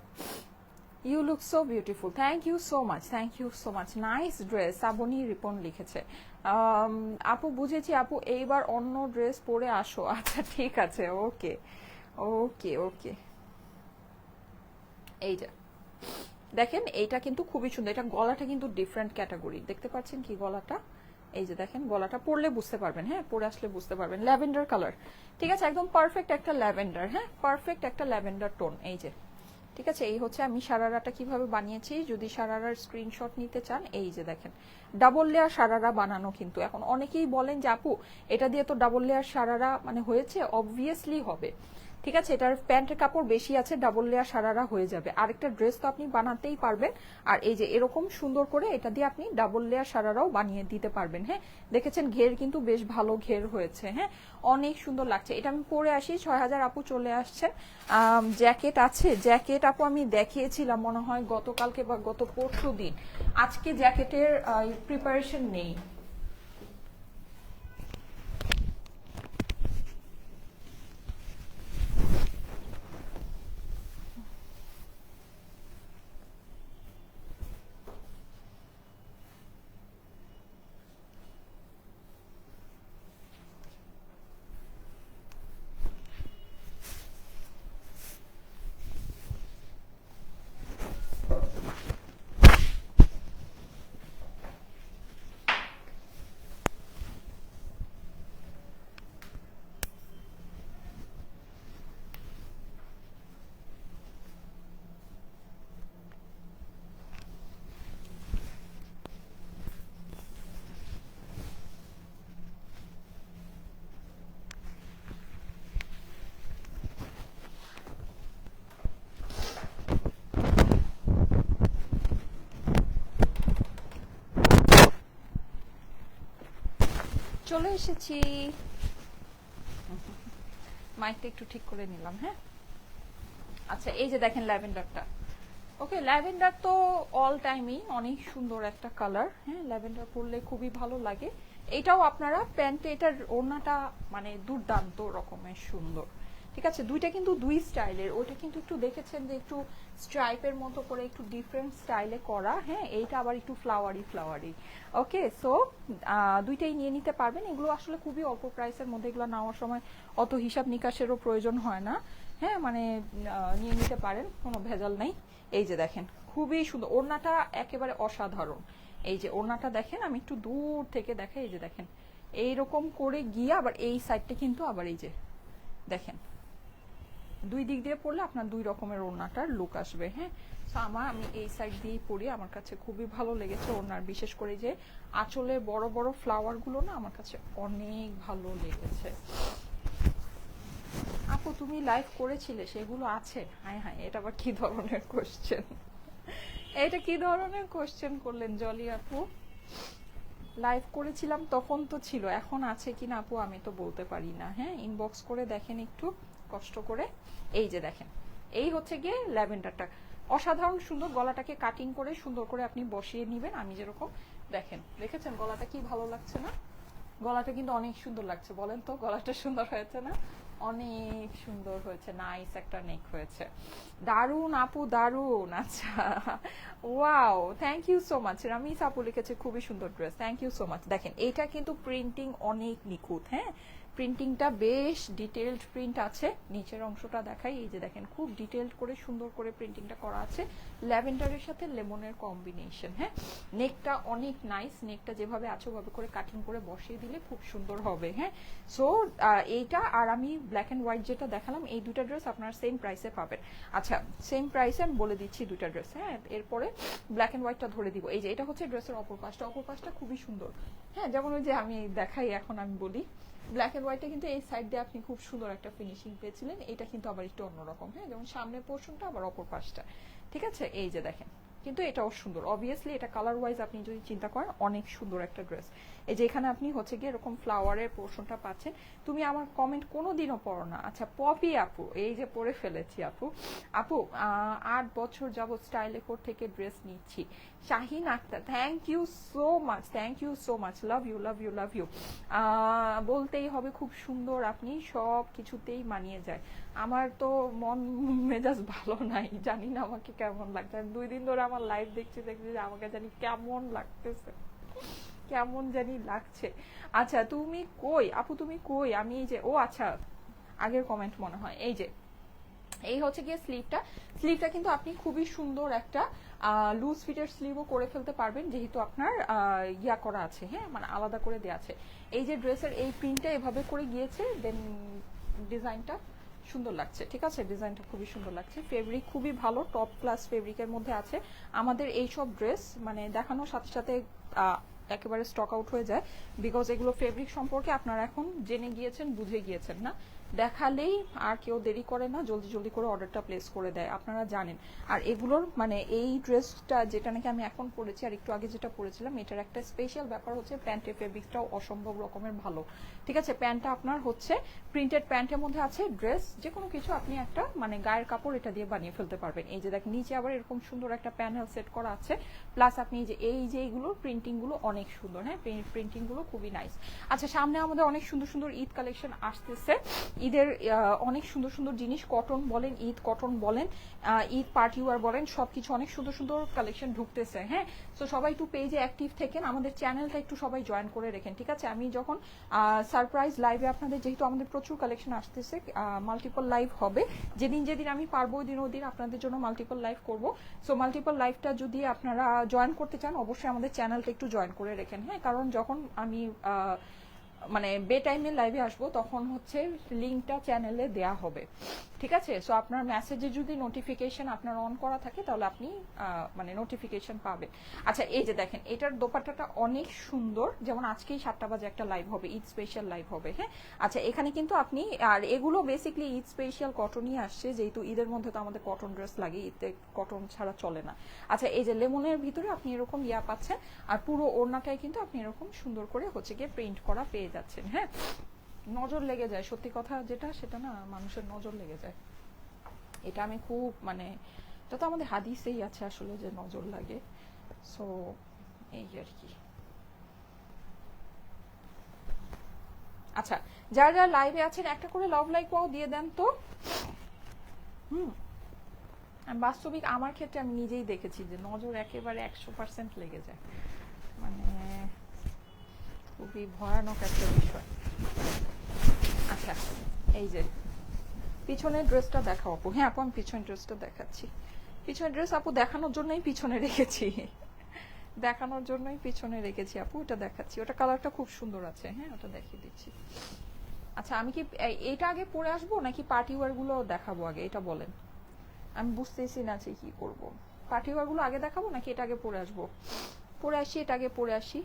You look so beautiful, thank you so much, thank you so much, nice dress. Shrabani Ripon লিখেছে। আপু বুঝেছি আপু, এইবার অন্য ড্রেস পরে আসো। আচ্ছা ঠিক আছে, ওকে ওকে ওকে। এইটা দেখেন, এইটা কিন্তু খুবই সুন্দর। এটা গলাটা কিন্তু ডিফারেন্ট ক্যাটাগরি, দেখতে পাচ্ছেন কি গলাটা? এই যে দেখেন, গলাটা পরলে বুঝতে পারবেন, হ্যাঁ পরে আসলে বুঝতে পারবেন। ল্যাভেন্ডার কালার, ঠিক আছে, একদম পারফেক্ট একটা ল্যাভেন্ডার, হ্যাঁ পারফেক্ট একটা ল্যাভেন্ডার টোন। এই যে ঠিক আছে, এই হচ্ছে আমি সারারাটা কিভাবে বানিয়েছি। যদি সারারার স্ক্রিনশট নিতে চান, এই যে দেখেন ডাবল লেয়ার সারারা বানানো। কিন্তু এখন অনেকেই বলেন যে আপু এটা দিয়ে তো ডাবল লেয়ার সারারা মানে হয়েছে, অবভিয়াসলি হবে, ঠিক আছে? এটার প্যান্টের কাপড় বেশি আছে, ডাবল লেয়ার সারারা হয়ে যাবে। আরেকটা ড্রেস তো আপনি বানাতেই পারবেন। আর এই যে এরকম সুন্দর করে এটা দিয়ে আপনি ডাবল লেয়ার সারারাও বানিয়ে দিতে পারবেন। হ্যাঁ দেখেছেন ঘের কিন্তু বেশ ভালো ঘের হয়েছে, হ্যাঁ অনেক সুন্দর লাগছে। এটা আমি পরে আসি। 6,000 আপু চলে আসছেন। জ্যাকেট আছে, জ্যাকেট আপু আমি দেখিয়েছিলাম মনে হয় গতকালকে বা গত পরশু দিন। আজকে জ্যাকেটের প্রিপারেশন নেই। চলে এসেছি, মাইকটা একটু ঠিক করে নিলাম। হ্যাঁ আচ্ছা, এই যে দেখেন ল্যাভেন্ডারটা। ওকে, ল্যাভেন্ডার তো অল টাইমই অনেক সুন্দর একটা কালার। হ্যাঁ ল্যাভেন্ডার পরলে খুবই ভালো লাগে। এটাও আপনারা প্যান্টে, এটার ওড়নাটা মানে দুর্দান্ত রকমের সুন্দর, ঠিক আছে? দুইটা কিন্তু দুই স্টাইলের। ওইটা কিন্তু একটু দেখেছেন যে একটু স্ট্রাইপের মতো করে একটু ডিফারেন্ট স্টাইলে করা, হ্যাঁ এইটা আবার একটু ফ্লাওয়ারি ফ্লাওয়ারি। ওকে সো দুইটাই নিয়ে নিতে পারবেন। এগুলো আসলে খুবই অল্প প্রাইসের মধ্যে, এগুলো নেওয়ার সময় অত হিসাব নিকাশেরও প্রয়োজন হয় না। হ্যাঁ মানে নিয়ে নিতে পারেন, কোনো ভেজাল নেই। এই যে দেখেন খুবই সুন্দর, ওড়নাটা একেবারে অসাধারণ। এই যে ওড়নাটা দেখেন, আমি একটু দূর থেকে দেখাই। এই যে দেখেন এইরকম করে গিয়ে আবার এই সাইডটা কিন্তু আবার এই যে দেখেন দুই দিক দিয়ে পরলে আপনার দুই রকমের ওড়নাটার লুক আসবে। হ্যাঁ সো আমি এই সাইড দিয়েই পরি, আমার কাছে খুবই ভালো লেগেছে ওড়নার। বিশেষ করে যে আঁচলে বড় বড় ফ্লাওয়ার গুলো না আমার কাছে অনেক ভালো লেগেছে। আপু তুমি লাইভ করেছিলে, সেগুলো আছে? হায় হায়, এটা আবার কি ধরনের কোশ্চেন, এটা কি ধরনের কোশ্চেন করলেন জলি আপু? লাইভ করেছিলাম তখন তো ছিল, এখন আছে কিনা আপু আমি তো বলতে পারি না। হ্যাঁ ইনবক্স করে দেখেন একটু কষ্ট করে। এই যে দেখেন এই হচ্ছে গিয়ে ল্যাভেন্ডারটা, অসাধারণ সুন্দর। গলাটাকে কাটিং করে সুন্দর করে আপনি বসিয়ে নেবেন, আমি যেরকম। দেখেন দেখেছেন গলাটা কি ভালো লাগছে না? গলাটা কিন্তু অনেক সুন্দর লাগছে, বলেন তো গলাটা সুন্দর হয়েছে না? অনেক সুন্দর হয়েছে, নাইস একটা নেক হয়েছে। দারুন আপু দারুন। আচ্ছা wow, thank you so much. Ramis আপু লিখেছে খুবই সুন্দর dress, thank you so much. দেখেন এইটা কিন্তু প্রিন্টিং অনেক নিখুঁত, হ্যাঁ প্রিন্টিংটা বেশ ডিটেইলড প্রিন্ট আছে। নিচের অংশটা দেখাই, এই যে দেখেন খুব ডিটেইলড করে সুন্দর করে প্রিন্টিংটা করা আছে, ল্যাভেন্ডারের সাথে লেমনের কম্বিনেশন। হ্যাঁ, নেকটা অনেক নাইস, নেকটা যেভাবে আছে ওভাবে করে কাটিং করে বসিয়ে দিলে খুব সুন্দর হবে। হ্যাঁ, সো এইটা আর আমি ব্ল্যাক অ্যান্ড হোয়াইট যেটা দেখালাম, এই দুটা ড্রেস আপনারা সেম প্রাইসে পাবেন। আচ্ছা, সেম প্রাইসে আমি বলে দিচ্ছি দুটা ড্রেস। হ্যাঁ, এরপরে ব্ল্যাক অ্যান্ড হোয়াইটটা ধরে দিব। এই যে এটা হচ্ছে ড্রেসের অপর পাশটা, অপর পাশটা খুবই সুন্দর। হ্যাঁ, যেমন ওই যে আমি দেখাই, এখন আমি বলি ব্ল্যাক এন্ড হোয়াইটে কিন্তু এই সাইড দিয়ে আপনি খুব সুন্দর একটা ফিনিশিং পেয়েছিলেন, এটা কিন্তু আবার একটু অন্যরকম। হ্যাঁ, যেমন সামনের পোর্শনটা আবার অপর পাশটা, ঠিক আছে। এই যে দেখেন, কিন্তু এটাও সুন্দর, অবভিয়াসলি এটা কালার ওয়াইজ আপনি যদি চিন্তা করেন অনেক সুন্দর একটা ড্রেস। এই যে এখানে আপনি হচ্ছে গিয়ে এরকম ফ্লাওয়ারের পোর্শনটা পাচ্ছেন। তুমি আমার কমেন্ট কোনোদিনও পড়ো না। আচ্ছা, পপি আপু, এই যে পরে ফেলেছি আপু। আপু 8 বছর যাবত স্টাইল এফোর্ট থেকে ড্রেস নিচ্ছি। Shahin Akter, thank you so much, thank you so much, love you love you love you. বলতেই হবে খুব সুন্দর, আপনি সব কিছুতেই মানিয়ে যায়। আমার তো মন মেজাজ ভালো নাই, জানি না আমাকে কেমন লাগছে। 2 দিন ধরে আমার লাইভ দেখছি যে আমাকে জানি কেমন লাগতেছে, কেমন জানি লাগছে। আচ্ছা, তুমি কই আপু, তুমি কই? আমি এই যে, ও আচ্ছা, আগের কমেন্ট মনে হয়। এই যে এই হচ্ছে গিয়ে স্লিভটা, স্লিভটা কিন্তু আপনি খুবই সুন্দর একটা লুজ ফিটের স্লিভও করে ফেলতে পারবেন, যেহেতু আপনার ইয়া করা আছে। হ্যাঁ, মানে আলাদা করে দেওয়া আছে। এই যে ড্রেসের এই প্রিন্টটা এভাবে করে গিয়েছে, দেন ডিজাইনটা সুন্দর লাগছে, ঠিক আছে। ডিজাইনটা খুবই সুন্দর লাগছে, ফেব্রিক খুবই ভালো, টপ ক্লাস ফেব্রিকের মধ্যে আছে। আমাদের এই সব ড্রেস মানে দেখানোর সাথে সাথে একেবারে স্টক আউট হয়ে যায়, বিকজ এগুলো ফেব্রিক সম্পর্কে আপনারা এখন জেনে গিয়েছেন, বুঝে গিয়েছেন। না দেখালেই আর কেউ দেরি করে না, জলদি জলদি করে অর্ডারটা প্লেস করে দেয়, আপনারা জানেন। আর এগুলোর মানে এই ড্রেসটা যেটা নাকি আমি এখন পরেছি আর একটু আগে যেটা পরেছিলাম, এটার একটা স্পেশাল ব্যাপার হচ্ছে প্যান্টের ফেব্রিকটাও অসম্ভব রকমের ভালো, ঠিক আছে। প্যান্টটা আপনার হচ্ছে প্রিন্টেড প্যান্টের মধ্যে আছে, ড্রেস যে কোনো কিছু আপনি একটা মানে গায়ের কাপড় এটা দিয়ে বানিয়ে ফেলতে পারবেন। এই যে দেখ নিচে আবার এরকম সুন্দর একটা প্যানেল সেট করা আছে, প্লাস আপনি এই যে এইগুলোর প্রিন্টিং গুলো অনেক সুন্দর। হ্যাঁ, প্রিন্টিং গুলো খুবই নাইস। আচ্ছা, সামনে আমাদের অনেক সুন্দর সুন্দর ঈদ কালেকশন আসতেছে, ঈদের অনেক সুন্দর সুন্দর জিনিস, কটন বলেন, ঈদ কটন বলেন, ঈদ পার্টি ওয়ার বলেন, সবকিছু অনেক সুন্দর সুন্দর কালেকশন ঢুকতেছে। হ্যাঁ, তো সবাই একটু পেজে অ্যাক্টিভ থাকেন, আমাদের চ্যানেলটা একটু সবাই জয়েন করে রেখেন, ঠিক আছে। আমি যখন সারপ্রাইজ লাইভে আপনাদের, যেহেতু আমাদের প্রচুর কালেকশন আসতেছে, মাল্টিপল লাইভ হবে, যেদিন যেদিন আমি পারবো ওই দিন আপনাদের জন্য মাল্টিপল লাইভ করব। সো মাল্টিপল লাইভটা যদি আপনারা জয়েন করতে চান, অবশ্যই আমাদের চ্যানেলটা একটু জয়েন করে রেখেন। হ্যাঁ, কারণ যখন আমি মানে বে টাইমে লাইভে আসবো তখন হচ্ছে লিঙ্কটা চ্যানেলে দেয়া হবে, ঠিক আছে। সো আপনার মেসেজে যদি নোটিফিকেশন আপনার অন করা থাকে তাহলে আপনি মানে নোটিফিকেশন পাবেন। আচ্ছা, এই যে দেখেন এটার দোপাট্টাটা অনেক সুন্দর, যেমন আজকেই 7টা বাজে একটা লাইভ হবে, ঈদ স্পেশাল লাইভ হবে। হ্যাঁ, আচ্ছা, এখানে কিন্তু আপনি, আর এগুলো বেসিক্যালি ঈদ স্পেশাল কটনই আসছে, যেহেতু ঈদের মধ্যে তো আমাদের কটন ড্রেস লাগে, ঈদে কটন ছাড়া চলে না। আচ্ছা, এই যে লেমনের ভিতরে আপনি এরকম ইয়া পাচ্ছেন, আর পুরো ওড়নাটাই কিন্তু আপনি এরকম সুন্দর করে হচ্ছে গিয়ে প্রিন্ট করা পেয়ে যাচ্ছেন। হ্যাঁ, নজর লেগে যায়, সত্যি কথা যেটা সেটা না, মানুষের নজর লেগে যায়। এটা আমি খুব মানে, এটা তো আমাদের হাদিসেই আছে আসলে যে নজর লাগে। সো এই আর কি। আচ্ছা, যারা যারা লাইভে আছেন একটা করে লাভ লাইক পাও দিয়ে দেন তো। বাস্তবিক আমার ক্ষেত্রে আমি নিজেই দেখেছি যে নজর একেবারে 100% লেগে যায়, মানে খুবই ভয়ানক একটা বিষয়। আচ্ছা, এই যে পিছনের ড্রেসটা দেখাও আপু। হ্যাঁ আপু, আমি পিছনের ড্রেসটা দেখাচ্ছি। পিছনের ড্রেস আপু দেখানোর জন্যই পিছনে রেখেছি, দেখানোর জন্যই পিছনে রেখেছি আপু, ওটা দেখাচ্ছি। ওটা কালারটা খুব সুন্দর আছে। হ্যাঁ, ওটা দেখিয়ে দিচ্ছি। আচ্ছা, আমি কি এটা আগে পরে আসবো নাকি পার্টি ওয়ার গুলো দেখাবো আগে, এটা বলেন। আমি বুঝতেছি না যে কি করবো, পার্টি ওয়ার গুলো আগে দেখাবো নাকি এটা আগে পরে আসবো। পরে আসি, এটা আগে পরে আসি।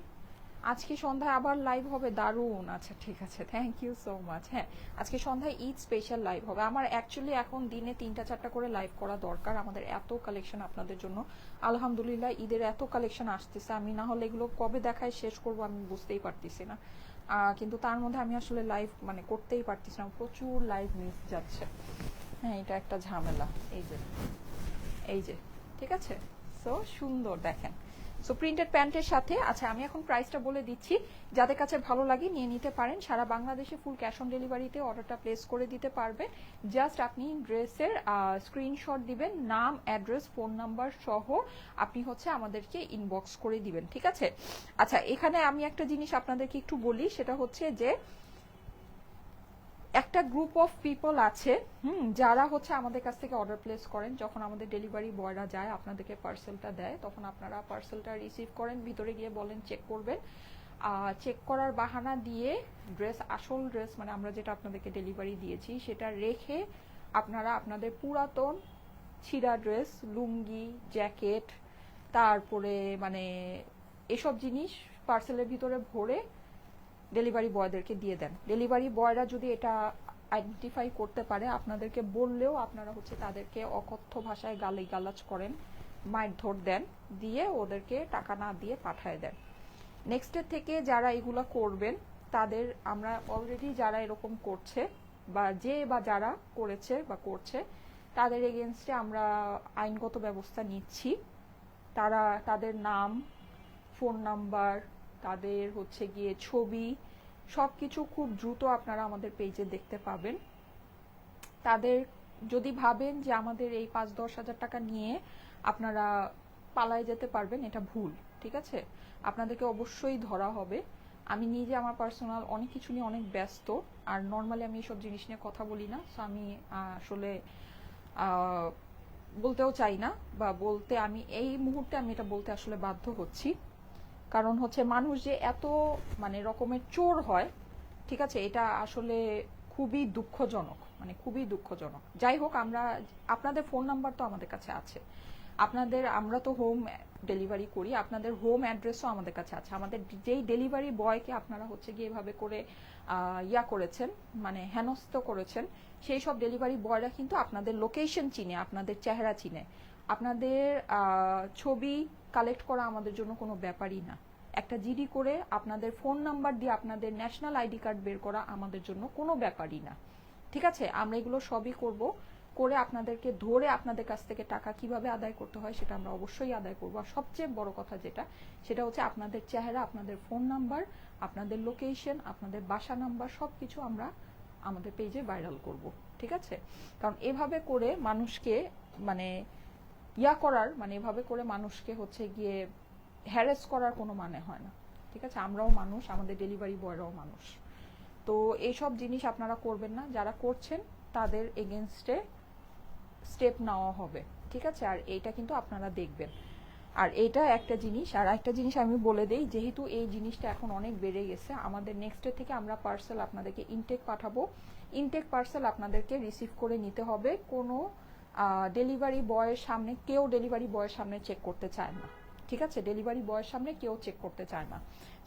আজকে সন্ধ্যায় আবার লাইভ হবে, দারুণ। আচ্ছা, ঠিক আছে, থ্যাংক ইউ সো মাচ। হ্যাঁ, আজকে সন্ধ্যায় ঈদ স্পেশাল লাইভ হবে। আমার অ্যাকচুয়ালি এখন দিনে 3টা 4টা করে লাইভ করা দরকার, আমাদের এত কালেকশন আপনাদের জন্য। আলহামদুলিল্লাহ ঈদের এত কালেকশন আসতেছে, আমি না হলে এগুলো কবে দেখায় শেষ করবো আমি বুঝতেই পারতেছি না। কিন্তু তার মধ্যে আমি আসলে লাইভ মানে করতেই পারতেছি না, প্রচুর লাইভ মিস যাচ্ছে। হ্যাঁ, এটা একটা ঝামেলা। এই যে ঠিক আছে। সো সুন্দর দেখেন, সো প্রিন্টেড প্যান্টের সাথে। আচ্ছা, আমি এখন প্রাইসটা বলে দিচ্ছি, যাদের কাছে ভালো লাগে নিয়ে নিতে পারেন। সারা বাংলাদেশে ফুল ক্যাশ অন ডেলিভারিতে অর্ডারটা প্লেস করে দিতে পারবেন। জাস্ট আপনি ড্রেসের স্ক্রিনশট দিবেন, নাম, অ্যাড্রেস, ফোন নাম্বার সহ আপনি হচ্ছে আমাদেরকে ইনবক্স করে দিবেন, ঠিক আছে। আচ্ছা, এখানে আমি একটা জিনিস আপনাদেরকে একটু বলি, সেটা হচ্ছে যে একটা গ্রুপ অফ পিপল আছে যারা হচ্ছে আমাদের কাছ থেকে অর্ডার প্লেস করেন, যখন আমাদের ডেলিভারি বয়রা যায় আপনাদেরকে পার্সেলটা দেয়, তখন আপনারা পার্সেলটা রিসিভ করেন, ভিতরে গিয়ে বলেন চেক করবেন, চেক করার বাহানা দিয়ে ড্রেস, আসল ড্রেস মানে আমরা যেটা আপনাদেরকে ডেলিভারি দিয়েছি সেটা রেখে আপনারা আপনাদের পুরাতন ছিঁড়া ড্রেস, লুঙ্গি, জ্যাকেট, তারপরে মানে এসব জিনিস পার্সেলের ভিতরে ভরে ডেলিভারি বয়দেরকে দিয়ে দেন। ডেলিভারি বয়রা যদি এটা আইডেন্টিফাই করতে পারে, আপনাদেরকে বললেও আপনারা হচ্ছে তাদেরকে অকথ্য ভাষায় গালিগালাজ করেন, মারধর দেন, দিয়ে ওদেরকে টাকা না দিয়ে পাঠায় দেন। নেক্সটের থেকে যারা এগুলো করবেন তাদের আমরা অলরেডি যারা এরকম করছে বা যারা করেছে বা করছে তাদের এগেনস্টে আমরা আইনগত ব্যবস্থা নিচ্ছি। তাদের নাম, ফোন নাম্বার, তাদের হচ্ছে গিয়ে ছবি, সব কিছু খুব দ্রুত আপনারা আমাদের পেজে দেখতে পাবেন। তাদের যদি ভাবেন যে আমাদের এই 5-10 হাজার টাকা নিয়ে আপনারা পালায় যেতে পারবেন, এটা ভুল, ঠিক আছে? আপনাদেরকে অবশ্যই ধরা হবে। আমি নিজে আমার পার্সোনাল অনেক কিছু নিয়ে অনেক ব্যস্ত, আর নর্মালি আমি এসব জিনিস নিয়ে কথা বলি না, সো আমি আসলে বলতেও চাই না, বা বলতে আমি এই মুহূর্তে আমি এটা বলতে আসলে বাধ্য হচ্ছি। কারণ হচ্ছে মানুষ যে এত মানে রকমের চোর হয়, ঠিক আছে, এটা আসলে খুবই দুঃখজনক, মানে খুবই দুঃখজনক। যাই হোক, আমরা আপনাদের ফোন নাম্বার তো আমাদের কাছে আছে, আমরা তো হোম ডেলিভারি করি, আপনাদের হোম অ্যাড্রেসও আমাদের কাছে আছে। আমাদের যেই ডেলিভারি বয়কে আপনারা হচ্ছে গিয়ে এভাবে করে করেছেন, মানে হেনস্থ করেছেন, সেই সব ডেলিভারি বয়রা কিন্তু আপনাদের লোকেশন চিনে, আপনাদের চেহারা চিনে। আপনাদের ছবি কালেক্ট করা আমাদের জন্য কোনো ব্যাপারই না। একটা জিডি করে আপনাদের ফোন নাম্বার দিয়ে আপনাদের ন্যাশনাল আইডি কার্ড বের করা আমাদের জন্য কোনো ব্যাপারই না, ঠিক আছে? আমরা এগুলো সবই করব, করে আপনাদেরকে ধরে আপনাদের কাছ থেকে টাকা কিভাবে আদায় করতে হয় সেটা আমরা অবশ্যই আদায় করব। আর সবচেয়ে বড় কথা যেটা, সেটা হচ্ছে আপনাদের চেহারা, আপনাদের ফোন নাম্বার, আপনাদের লোকেশন, আপনাদের বাসা নাম্বার সবকিছু আমরা আমাদের পেজে ভাইরাল করব, ঠিক আছে? কারণ এভাবে করে মানুষকে মানে এভাবে করে মানুষকে হচ্ছে গিয়ে হ্যারাস করার কোনো মানে হয় না, ঠিক আছে? আমরাও মানুষ, আমাদের ডেলিভারি বয়রাও মানুষ। তো এইসব জিনিস আপনারা করবেন না, যারা করছেন তাদের এগেনস্টে স্টেপ নেওয়া হবে, ঠিক আছে? আর এইটা কিন্তু আপনারা দেখবেন। আর এটা একটা জিনিস, আর একটা জিনিস আমি বলে দেই, যেহেতু এই জিনিসটা এখন অনেক বেড়ে গেছে, আমাদের নেক্সট থেকে আমরা পার্সেল আপনাদেরকে ইনটেক পাঠাবো। ইনটেক পার্সেল আপনাদেরকে রিসিভ করে নিতে হবে। কোনো ডেলিভারি বয়ের সামনে, কেউ ডেলিভারি বয়ের সামনে চেক করতে চায় না, ঠিক আছে? ডেলিভারি বয়ের সামনে কেউ চেক করতে চায় না।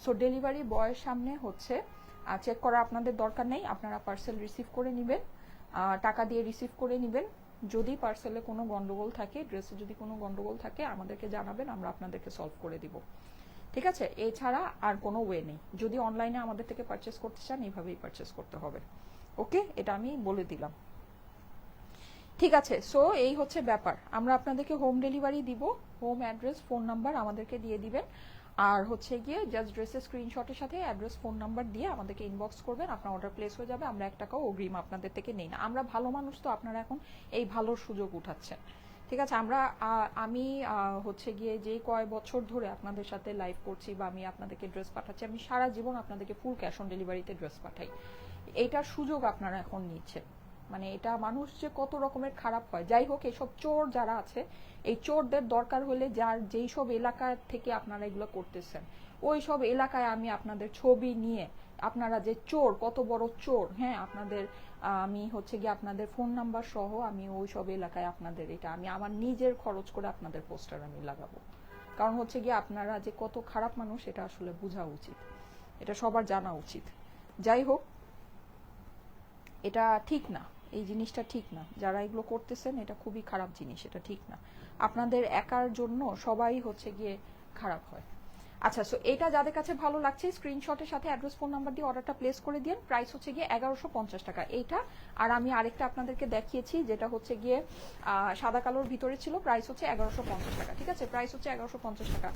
সো ডেলিভারি বয়ের সামনে হচ্ছে চেক করা আপনাদের দরকার নেই, আপনারা পার্সেল রিসিভ করে নেবেন, টাকা দিয়ে রিসিভ করে নেবেন। যদি পার্সেলে কোনো গন্ডগোল থাকে, ড্রেসে যদি কোনো গন্ডগোল থাকে আমাদেরকে জানাবেন, আমরা আপনাদেরকে সলভ করে দিব, ঠিক আছে? এছাড়া আর কোনো ওয়ে নেই। যদি অনলাইনে আমাদের থেকে পারচেস করতে চান, এইভাবেই পারচেস করতে হবে, ওকে? এটা আমি বলে দিলাম, ঠিক আছে? সো এই হচ্ছে ব্যাপার, আমরা আপনাদেরকে হোম ডেলিভারি দিব, হোম অ্যাড্রেস, ফোন নাম্বার আমাদেরকে দিয়ে দিবেন, আর হচ্ছে গিয়ে জাস্ট ড্রেসের স্ক্রিনশটের সাথে অ্যাড্রেস, ফোন নাম্বার দিয়ে আমাদেরকে ইনবক্স করবেন, আপনার অর্ডার প্লেস হয়ে যাবে। আমরা 1 টাকাও অগ্রিম আপনাদের থেকে নেই না, আমরা ভালো মানুষ, তো আপনারা এখন এই ভালোর সুযোগ উঠাচ্ছেন, ঠিক আছে? আমি হচ্ছে গিয়ে যে কয় বছর ধরে আপনাদের সাথে লাইভ করছি বা আমি আপনাদেরকে ড্রেস পাঠাচ্ছি, আমি সারা জীবন আপনাদেরকে ফুল ক্যাশ অন ডেলিভারিতে ড্রেস পাঠাই। এইটার সুযোগ আপনারা এখন নিচ্ছেন, মানে এটা মানুষ যে কত রকমের খারাপ হয়। যাই হোক, এইসব চোর যারা আছে, এই চোরদের দরকার হলে যেই সব এলাকা থেকে আপনারা এগুলো করতেছেন, ওই সব এলাকায় আমি আপনাদের ছবি নিয়ে, আপনারা যে চোর, কত বড় চোর, হ্যাঁ, আপনাদের আমি হচ্ছে গিয়ে আপনাদের ফোন নাম্বার সহ আমি ওই সব এলাকায় আপনাদের এটা আমি আমার নিজের খরচ করে আপনাদের পোস্টার আমি লাগাবো। কারণ হচ্ছে গিয়ে আপনারা যে কত খারাপ মানুষ এটা আসলে বোঝা উচিত, এটা সবার জানা উচিত। যাই হোক, এটা ঠিক না, এই জিনিসটা ঠিক না, যারা এগুলো করতেছেন এটা খুবই খারাপ জিনিস, এটা ঠিক না। আপনাদের একার জন্য সবাই হচ্ছে গিয়ে খারাপ হয়। আচ্ছা, সো এটা যাদের কাছে ভালো লাগছে স্ক্রিনশটের সাথে অ্যাড্রেস, ফোন নাম্বার দিয়ে অর্ডারটা প্লেস করে দিন। প্রাইস হচ্ছে গিয়ে 1150 টাকা এইটা। আর আমি আরেকটা আপনাদেরকে দেখিয়েছি যেটা হচ্ছে গিয়ে সাদা কালোর ভিতরে ছিল, প্রাইস হচ্ছে 1150 টাকা, ঠিক আছে? প্রাইস হচ্ছে 1150 টাকা।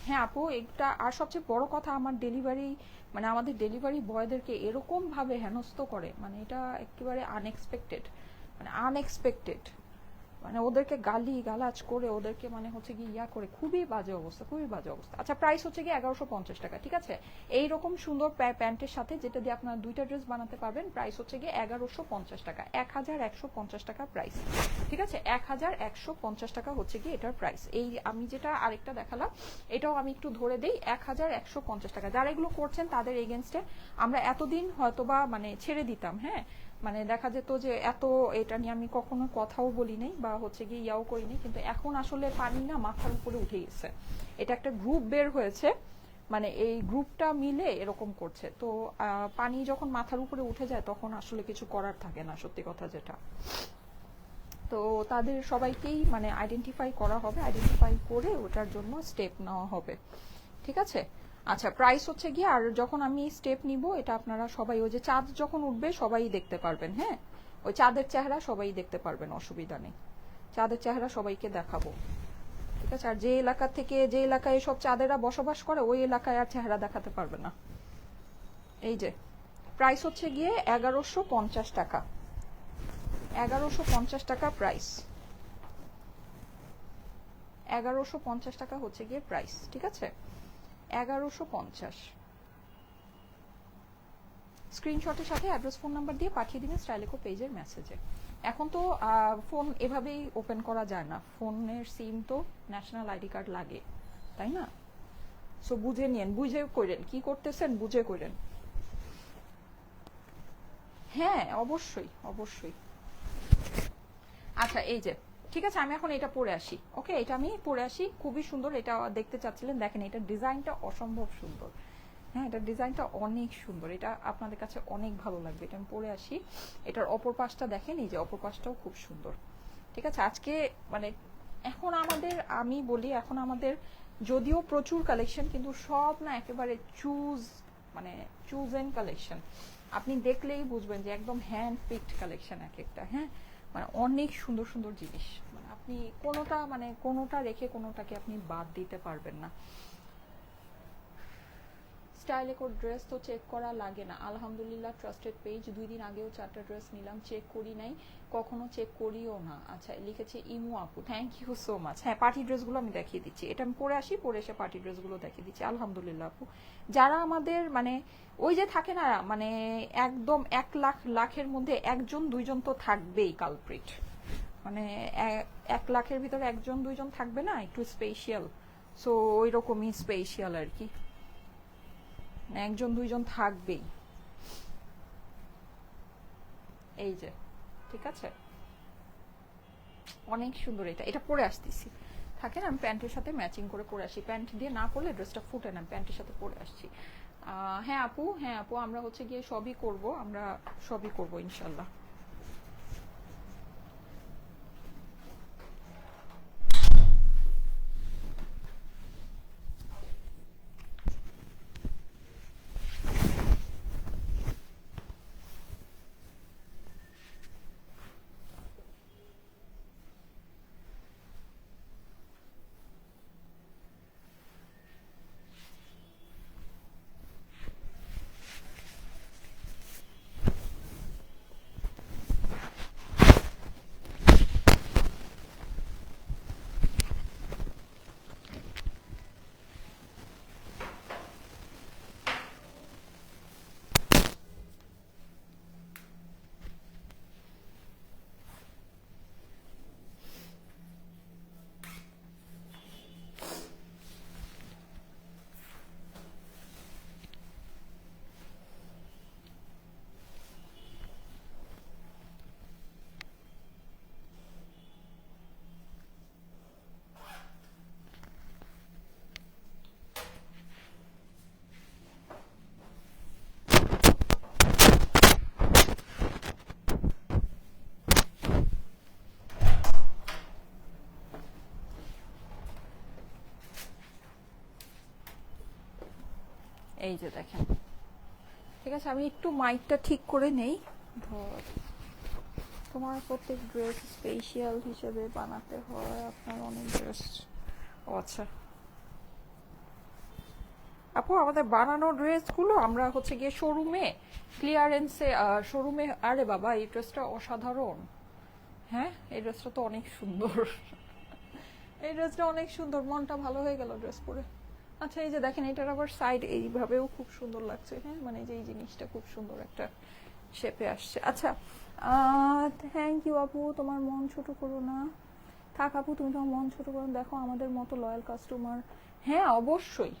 হ্যাঁ আপু, এটা আর সবচেয়ে বড় কথা, আমাদের ডেলিভারি বয়দেরকে এরকম ভাবে হেনস্থ করে, মানে এটা একেবারে আনএক্সপেক্টেড, মানে আনএক্সপেক্টেড। মানে ওদেরকে গালি গালাজ করে ওদেরকে মানে হচ্ছে কি ইয়া করে খুবই বাজে অবস্থা, খুবই বাজে অবস্থা। আচ্ছা প্রাইস হচ্ছে কি 1150 টাকা, ঠিক আছে। এইরকম সুন্দর প্যান্টের সাথে যেটা দিয়ে আপনারা দুইটা ড্রেস বানাতে পারবেন, প্রাইস হচ্ছে কি 1150 টাকা, 1150 টাকা প্রাইস, ঠিক আছে। 1150 টাকা হচ্ছে কি এটার প্রাইস। এই আমি যেটা আরেকটা দেখালাম এটাও আমি একটু ধরে দেই, 1150 টাকা। যারা এগুলো করছেন তাদের এগেনস্টে আমরা এতদিন হয়তোবা মানে ছেড়ে দিতাম, হ্যাঁ, মানে দেখা যেত যে এত এটা নিয়ে আমি কখনো কথাও বলি নাই বা হচ্ছে গিয়ে ইয়াও করিনি, কিন্তু এখন আসলে পানি না মাথার উপরে উঠে গেছে। এটা একটা গ্রুপ বের হয়েছে, মানে এই গ্রুপটা মিলে এরকম করছে। তো পানি যখন মাথার উপরে উঠে যায় তখন আসলে কিছু করার থাকে না, সত্যি কথা যেটা। তো তাদের সবাইকেই মানে আইডেন্টিফাই করা হবে, আইডেন্টিফাই করে ওটার জন্য স্টেপ নেওয়া হবে, ঠিক আছে। আচ্ছা প্রাইস হচ্ছে গিয়ে, আর যখন আমি স্টেপ নিব এটা আপনারা সবাই, ওই যে চাঁদ যখন উঠবে সবাই দেখতে পারবেন, হ্যাঁ, ওই চাঁদের চেহারা সবাই দেখতে পারবেন, অসুবিধা নেই, চাঁদের চেহারা সবাইকে দেখাবো, ঠিক আছে। আর যে এলাকা থেকে, যে এলাকায় সব চাঁদেরা বসবাস করে ওই এলাকায় আর চেহারা দেখাতে পারবে না। এই যে প্রাইস হচ্ছে গিয়ে 1150 টাকা, 1150 টাকা প্রাইস, 1150 টাকা হচ্ছে গিয়ে প্রাইস, ঠিক আছে। 1150 স্ক্রিনশটের সাথে অ্যাড্রেস ফোন নাম্বার দিয়ে পাঠিয়ে দিবেন স্টাইলেকো পেজের মেসেজে। এখন তো ফোন এভাবেই ওপেন করা যায় না, ফোনের সিম তো ন্যাশনাল আইডি কার্ড লাগে, তাই না। সো বুঝে নিন, বুঝে করেন, কি করতেছেন বুঝে করেন। হ্যাঁ অবশ্যই অবশ্যই। আচ্ছা এই যে ঠিক আছে, আমি এখন এটা পরে আসি, ওকে, এটা আমি পরে আসি, খুবই সুন্দর। এটা দেখতে চাচ্ছিলেন, দেখেন এটা ডিজাইনটা অসম্ভব সুন্দর, হ্যাঁ এটার ডিজাইনটা অনেক সুন্দর, এটা আপনাদের কাছে অনেক ভালো লাগবে। এটা আমি পরে আসি। এটার অপর পাশটা দেখেন, এই যে অপর পাশটাও খুব সুন্দর, ঠিক আছে। আজকে মানে এখন আমাদের, আমি বলি এখন আমাদের যদিও প্রচুর কালেকশন, কিন্তু সব না একেবারে মানে চুজেন কালেকশন। আপনি দেখলেই বুঝবেন যে একদম হ্যান্ড পিকড কালেকশন এক একটা, হ্যাঁ, মানে অনেক সুন্দর সুন্দর জিনিস, মানে আপনি কোনোটা রেখে কোনোটাকে আপনি বাদ দিতে পারবেন না। স্টাইলেকো ড্রেস তো চেক করা লাগে না, আলহামদুলিল্লাহ ট্রাস্টেড পেজ। 2 দিন আগেও 4টা ড্রেস নিলাম, চেক করি নাই, কখনো চেক করিও না। আচ্ছা লিখেছে ইমু আপু, থ্যাংক ইউ সো মাচ। হ্যাঁ পার্টি ড্রেসগুলো আমি দেখিয়ে দিচ্ছি, এটা আমি পরে আসি, পরে এসে পার্টি ড্রেসগুলো দেখিয়ে দিচ্ছি। আলহামদুলিল্লাহ আপু, যারা আমাদের মানে ওই যে থাকে না, মানে একদম 1 লাখের মধ্যে 1-2জন তো থাকবেই কালপ্রিট, মানে 1 লাখের ভিতরে 1-2জন থাকবে না একটু স্পেশাল। সো ওই রকমই স্পেশাল আর কি, 1-2জন থাকবেই। এই যে ঠিক আছে, অনেক সুন্দর। এটা পরে আসতেছি, থাকে না আমি প্যান্টের সাথে ম্যাচিং করে পরে আসি, প্যান্ট দিয়ে না পরলে ড্রেসটা ফুটে না, প্যান্টের সাথে পরে আসছি। হ্যাঁ আপু, হ্যাঁ আপু, আমরা হচ্ছে গিয়ে সবই করব, আমরা সবই করব ইনশাল্লাহ। এই যে দেখেন, ঠিক আছে, আমি একটু মাইকটা ঠিক করে নেই। ধর তোমার প্রত্যেক ড্রেস স্পেশাল হিসেবে বানাতে হয়, আপনার অনেক ড্রেস। ও আচ্ছা আপু, আমাদের বানানো ড্রেসগুলো আমরা হচ্ছে গিয়ে শোরুমে ক্লিয়ারেন্সে, শোরুমে, আরে বাবা এই ড্রেসটা অসাধারণ, হ্যাঁ এই ড্রেসটা তো অনেক সুন্দর, এই ড্রেসটা অনেক সুন্দর, মনটা ভালো হয়ে গেল ড্রেস পরে। আচ্ছা এই যে দেখেন এটার আবার সাইড এইভাবেও খুব সুন্দর লাগছে, হ্যাঁ মানে যে এই জিনিসটা খুব সুন্দর একটা শেপে আসছে। আচ্ছা থ্যাংক ইউ আপু, তোমার মন ছোট করো না। থাক আপু তুমি তোমার মন ছোট করো, দেখো আমাদের মতো লয়াল কাস্টমার। হ্যাঁ অবশ্যই,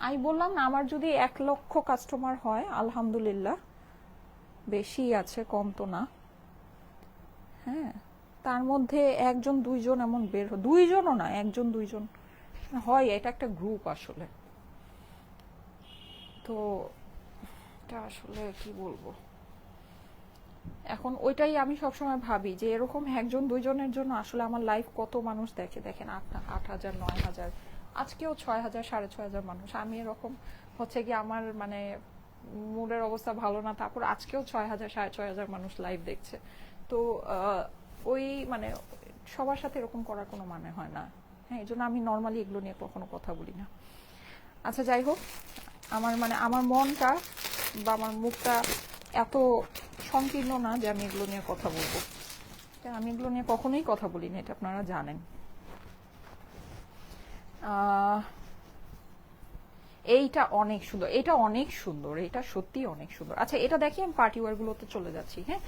আমি বললাম না আমার যদি 1 লক্ষ কাস্টমার হয় আলহামদুলিল্লাহ, বেশি আছে কম তো না, হ্যাঁ তার মধ্যে 1-2জন এমন বের হয়, 2জনও না 1-2জন হয়, এটা একটা গ্রুপ আসলে। তো এটা আসলে কি বলবো, এখন ওইটাই আমি সবসময় ভাবি যে এরকম 1-2জনের জন্য আসলে আমার লাইফ কত মানুষ দেখে, দেখেন 8,000 9,000, আজকেও 6,000 6,500 মানুষ। আমি এরকম হচ্ছে কি আমার মানে মুডের অবস্থা ভালো না, তারপর আজকেও 6,000 6,500 মানুষ লাইভ দেখছে। তো ওই মানে সবার সাথে এরকম করার কোনো মানে হয় না, হ্যাঁ এই জন্য আমি নর্মালি এগুলো নিয়ে কখনো কথা বলি না। আচ্ছা যাই হোক, আমার মানে আমার মনটা বা আমার মুখটা এত সংকীর্ণ না যে আমি এগুলো নিয়ে কথা বলবো, আমি এগুলো নিয়ে কখনোই কথা বলি না, এটা আপনারা জানেন। এইটা অনেক সুন্দর, এটা অনেক সুন্দর, এটা সত্যি অনেক সুন্দর। আচ্ছা এটা দেখি আমি পার্টি ওয়্যার গুলোতে চলে যাচ্ছি, হ্যাঁ